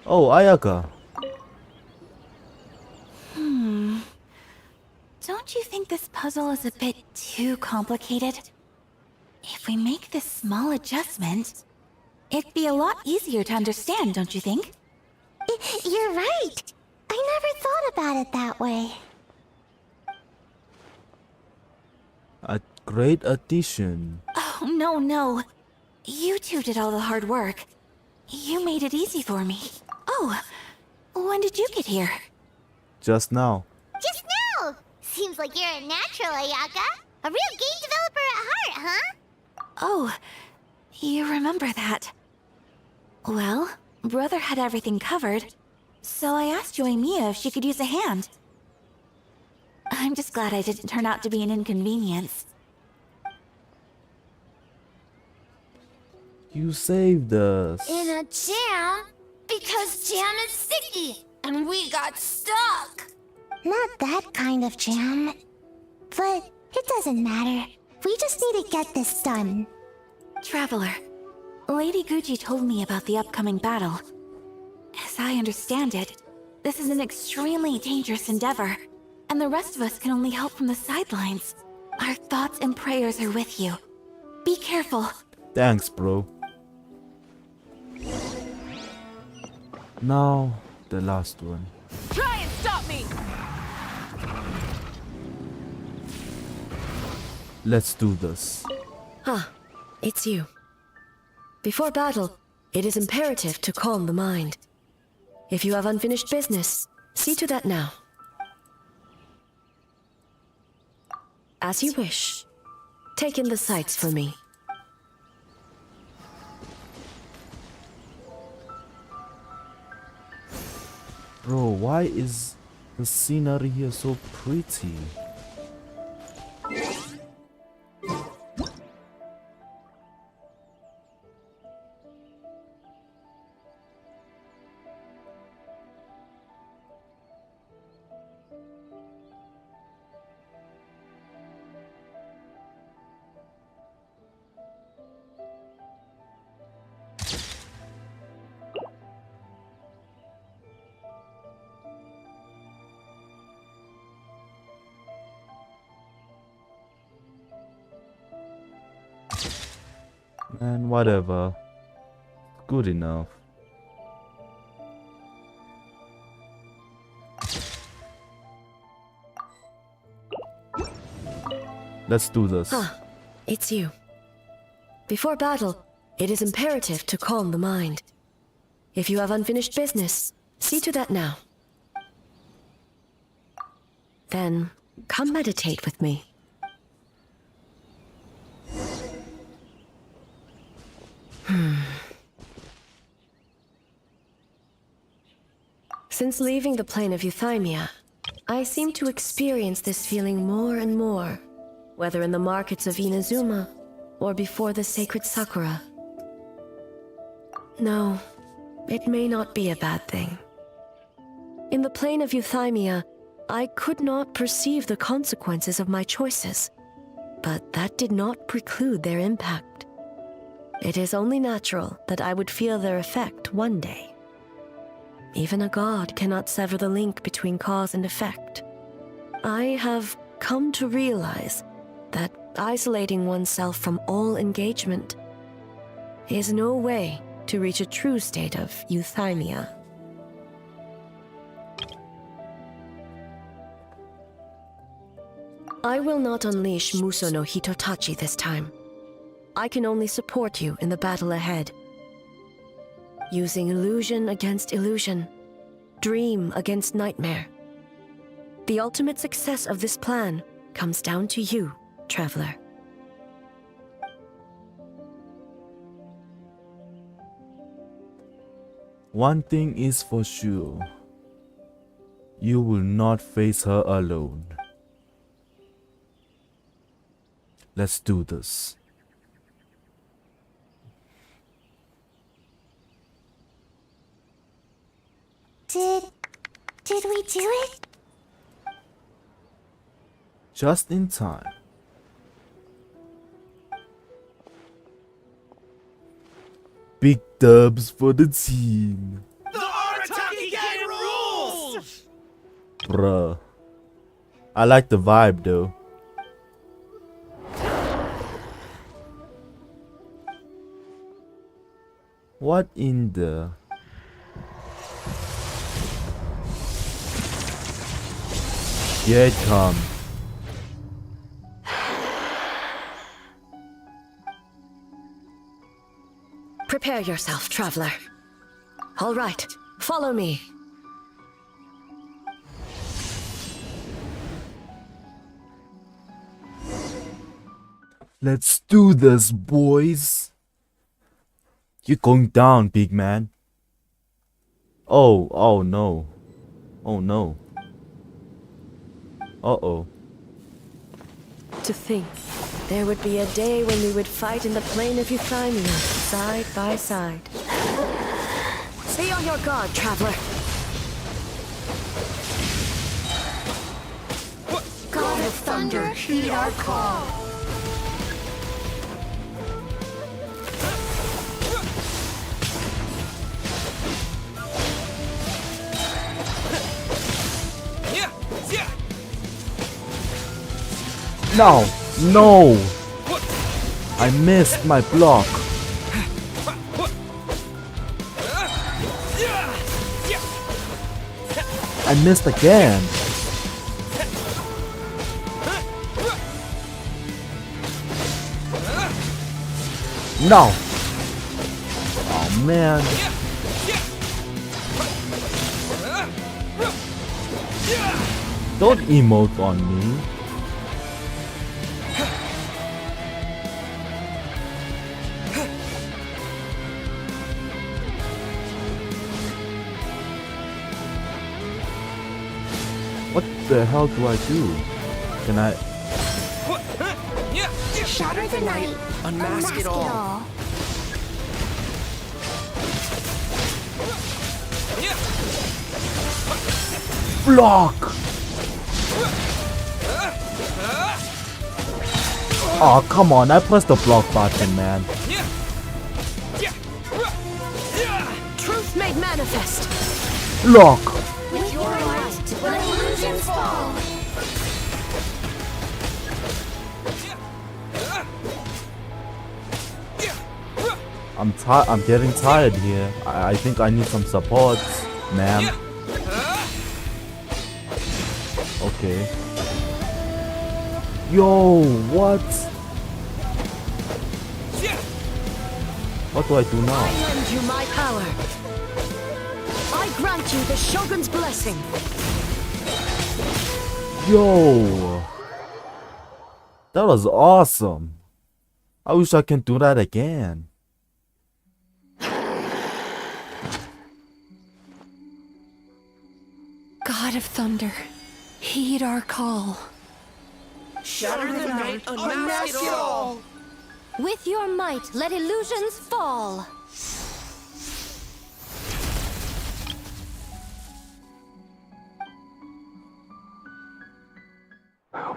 Oh, Ayaka. Don't you think this puzzle is a bit too complicated? If we make this small adjustment, it'd be a lot easier to understand, don't you think? You're right. I never thought about it that way. A great addition. Oh, no. You two did all the hard work. You made it easy for me. Oh, when did you get here? Just now. Just now! Seems like you're a natural, Ayaka. A real game developer at heart, huh? Oh, you remember that. Well, Brother had everything covered, so I asked Yoimiya if she could use a hand. I'm just glad I didn't turn out to be an inconvenience. You saved us. In a jam? Because jam is sticky, and we got stuck. Not that kind of jam. But it doesn't matter. We just need to get this done. Traveler, Lady Gucci told me about the upcoming battle. As I understand it, this is an extremely dangerous endeavor, and the rest of us can only help from the sidelines. Our thoughts and prayers are with you. Be careful. Thanks, bro. Now, the last one. Try and stop me! Let's do this. It's you. Before battle, it is imperative to calm the mind. If you have unfinished business, see to that now. As you wish. Take in the sights for me. Bro, why is the scenery here so pretty? Man, whatever. Good enough. Let's do this. It's you. Before battle, it is imperative to calm the mind. If you have unfinished business, see to that now. Then, come meditate with me. Since leaving the plane of Euthymia, I seem to experience this feeling more and more, whether in the markets of Inazuma or before the sacred Sakura. No, it may not be a bad thing. In the plane of Euthymia, I could not perceive the consequences of my choices, but that did not preclude their impact. It is only natural that I would feel their effect one day. Even a god cannot sever the link between cause and effect. I have come to realize that isolating oneself from all engagement is no way to reach a true state of euthymia. I will not unleash Muso no Hitotachi this time. I can only support you in the battle ahead. Using illusion against illusion, dream against nightmare. The ultimate success of this plan comes down to you, Traveler. One thing is for sure. You will not face her alone. Let's do this. Did we do it? Just in time. Big dubs for the team. The Arataki gang rules! Bruh. I like the vibe though. What in the... Here it comes. Prepare yourself, Traveler. All right, follow me. Let's do this, boys. You're going down, big man. Oh no. Oh no. Uh-oh. To think, there would be a day when we would fight in the plain of Euthymia, side by side. Be on your guard, Traveler. God of Thunder, heed our call. No! No! I missed my block. I missed again. No! Oh man. Don't emote on me. What the hell do I do? Can I... Shatter the night, unmask it all. Block! Oh, come on, I pressed the block button, man. Truth made manifest. Block! With your light, let illusions fall. I'm getting tired here. I think I need some support, ma'am. Okay. Yo, what? What do I do now? I lend you my power. I grant you the Shogun's blessing. Yo, that was awesome. I wish I can do that again. God of Thunder, heed our call. Shatter the night, unmask it all! With your might, let illusions fall.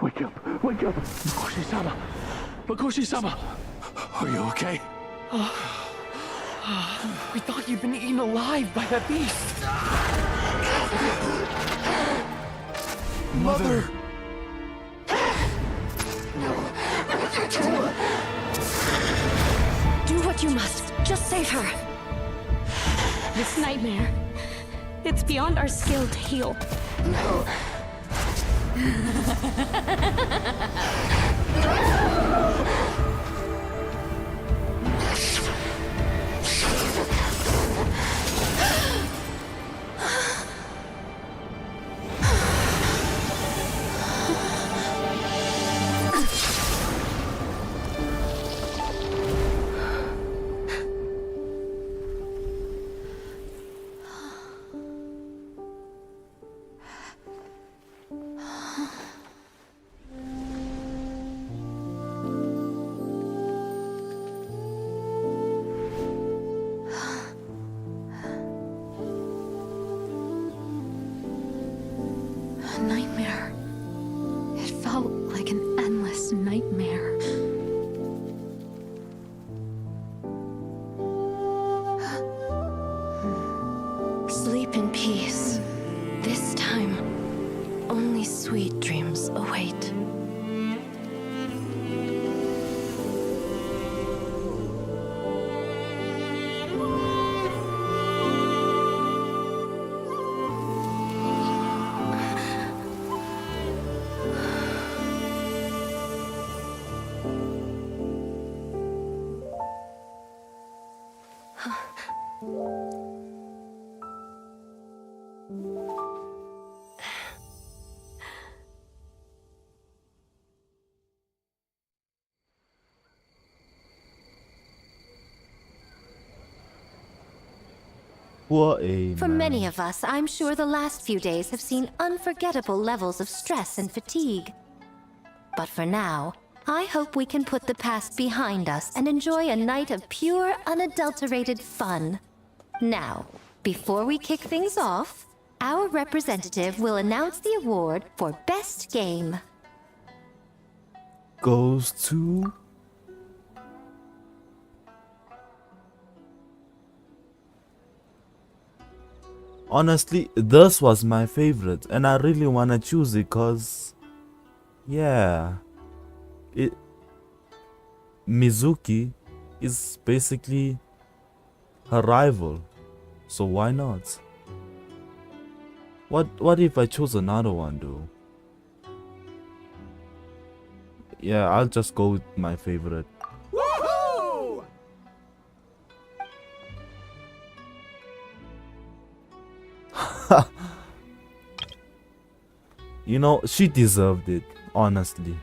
Wake up! Wake up! Makoshi-sama! Makoshi-sama! Are you okay? We thought you'd been eaten alive by that beast. Mother! Do what you must. Just save her. This nightmare, it's beyond our skill to heal. No. A nightmare. It felt like an endless nightmare. Sleep in peace. This time, only sweet dreams await. What a For man. many of us, I'm sure the last few days have seen unforgettable levels of stress and fatigue. But for now, I hope we can put the past behind us and enjoy a night of pure, unadulterated fun. Now, before we kick things off, our representative will announce the award for Best Game. Goes to... Honestly, this was my favorite, and I really wanna choose it cause, yeah, Mizuki is basically her rival, so why not? What if I chose another one though? Yeah, I'll just go with my favorite. Woohoo! You know, she deserved it, honestly.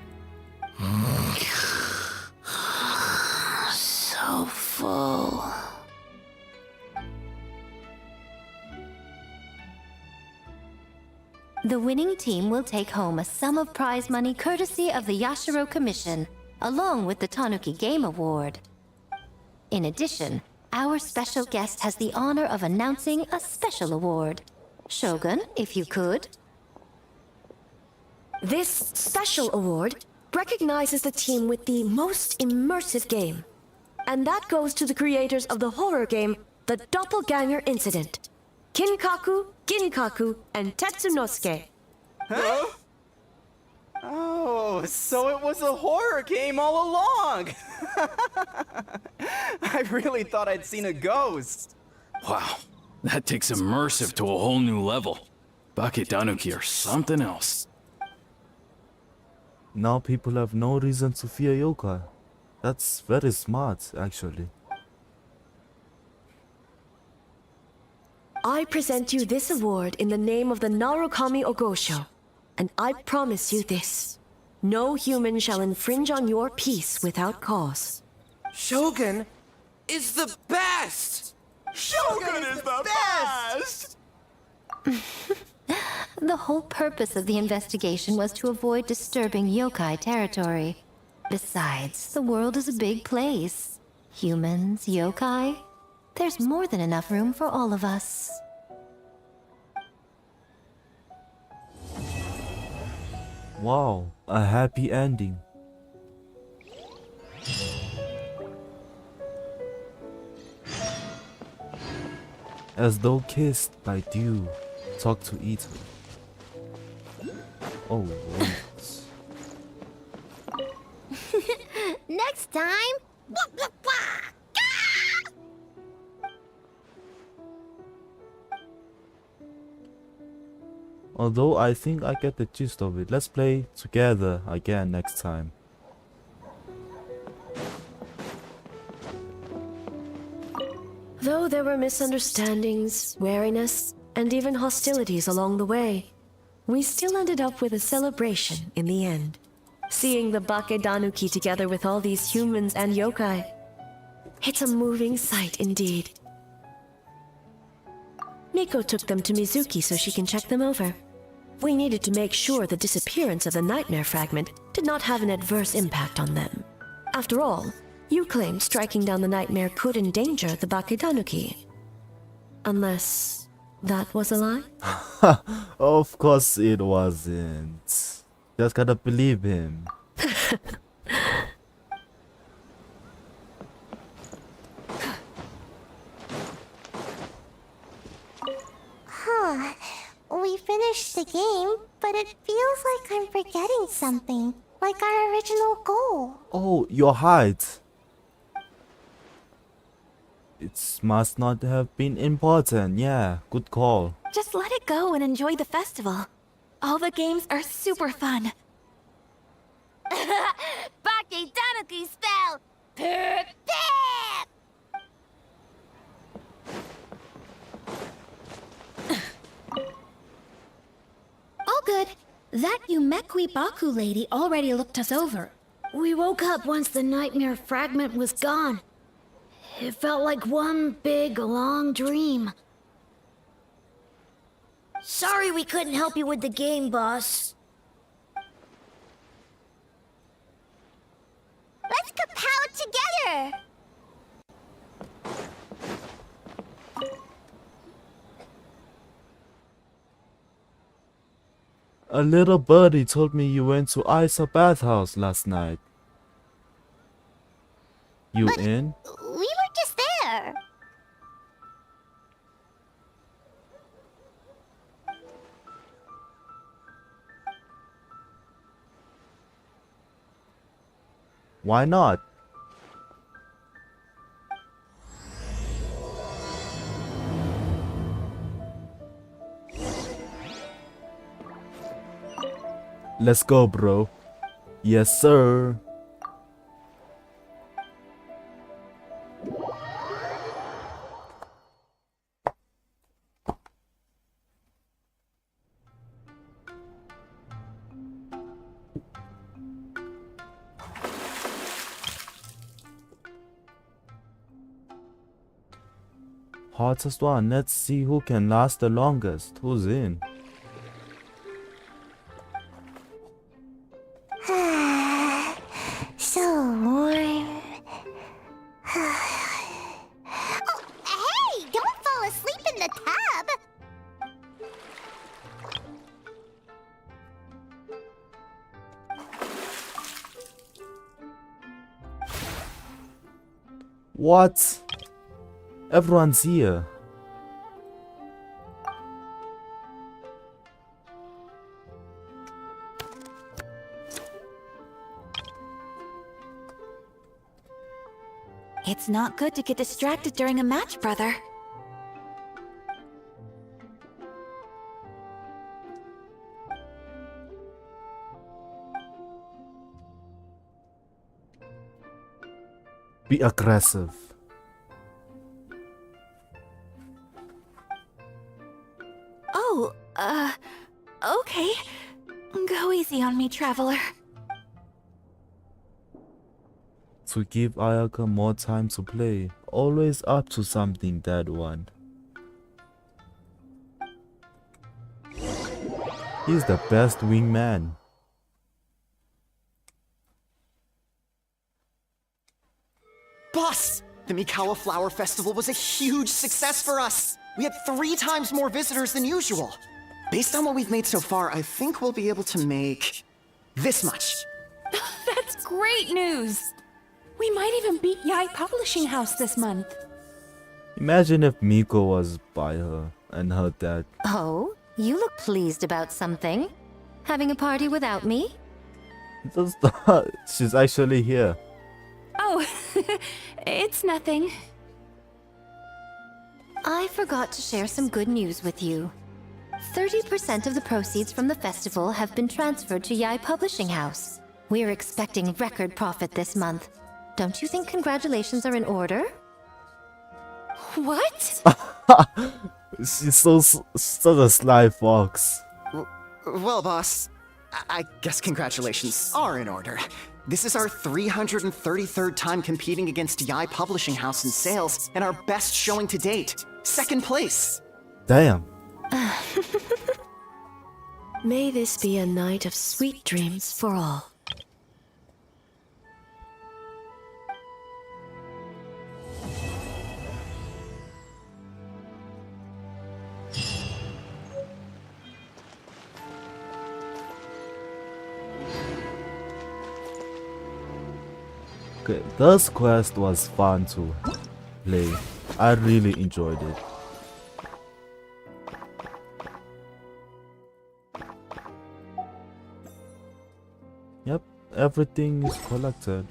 So full. The winning team will take home a sum of prize money courtesy of the Yashiro Commission, along with the Tanuki Game Award. In addition, our special guest has the honor of announcing a special award. Shogun, if you could. This special award recognizes the team with the most immersive game. And that goes to the creators of the horror game, The Doppelganger Incident. Kinkaku, Ginkaku, and Tetsunosuke. Huh? Oh, so it was a horror game all along! I really thought I'd seen a ghost. Wow, that takes immersive to a whole new level. Baketanuki are something else. Now people have no reason to fear yokai. That's very smart, actually. I present you this award in the name of the Narukami Ogosho, and I promise you this. No human shall infringe on your peace without cause. Shogun is the best! Shogun is the best! The whole purpose of the investigation was to avoid disturbing yokai territory. Besides, the world is a big place. Humans, yokai, there's more than enough room for all of us. Wow, a happy ending. As though kissed by dew, talk to eat. Oh, wait. Next time. Although I think I get the gist of it. Let's play together again next time. Though there were misunderstandings, wariness, and even hostilities along the way, we still ended up with a celebration in the end. Seeing the Bakedanuki together with all these humans and yokai, it's a moving sight indeed. Miko took them to Mizuki so she can check them over. We needed to make sure the disappearance of the nightmare fragment did not have an adverse impact on them. After all, you claimed striking down the nightmare could endanger the Bakedanuki. Unless that was a lie? Of course it wasn't. Just gotta believe him. Huh. We finished the game, but it feels like I'm forgetting something. Like our original goal. Oh, your height. It must not have been important. Yeah, good call. Just let it go and enjoy the festival. All the games are super fun. Bakedanuki spell! Pip pip! All good. That Yumekwi Baku lady already looked us over. We woke up once the nightmare fragment was gone. It felt like one big, long dream. Sorry we couldn't help you with the game, boss. Let's kapow together! A little birdie told me you went to Isa bathhouse last night. You in? We were just there. Why not? Let's go, bro. Yes, sir. Hottest one. Let's see who can last the longest. Who's in? So warm. Oh, hey! Don't fall asleep in the tub! What? Everyone's here. It's not good to get distracted during a match, brother. Be aggressive. Oh, okay. Go easy on me, traveler. To give Ayaka more time to play. Always up to something, that one. He's the best wingman. Boss! The Mikawa Flower Festival was a huge success for us! We had 3 times more visitors than usual. Based on what we've made so far, I think we'll be able to make this much. That's great news! We might even beat Yai Publishing House this month. Imagine if Miko was by her and heard that. Oh, you look pleased about something. Having a party without me? She's actually here. Oh, it's nothing. I forgot to share some good news with you. 30% of the proceeds from the festival have been transferred to Yai Publishing House. We're expecting record profit this month. Don't you think congratulations are in order? What? She's such a sly fox. Well, boss, I guess congratulations are in order. This is our 333rd time competing against Yai Publishing House in sales, and our best showing to date. Second place. Damn. May this be a night of sweet dreams for all. Okay, this quest was fun to play. I really enjoyed it. Yep, everything is collected.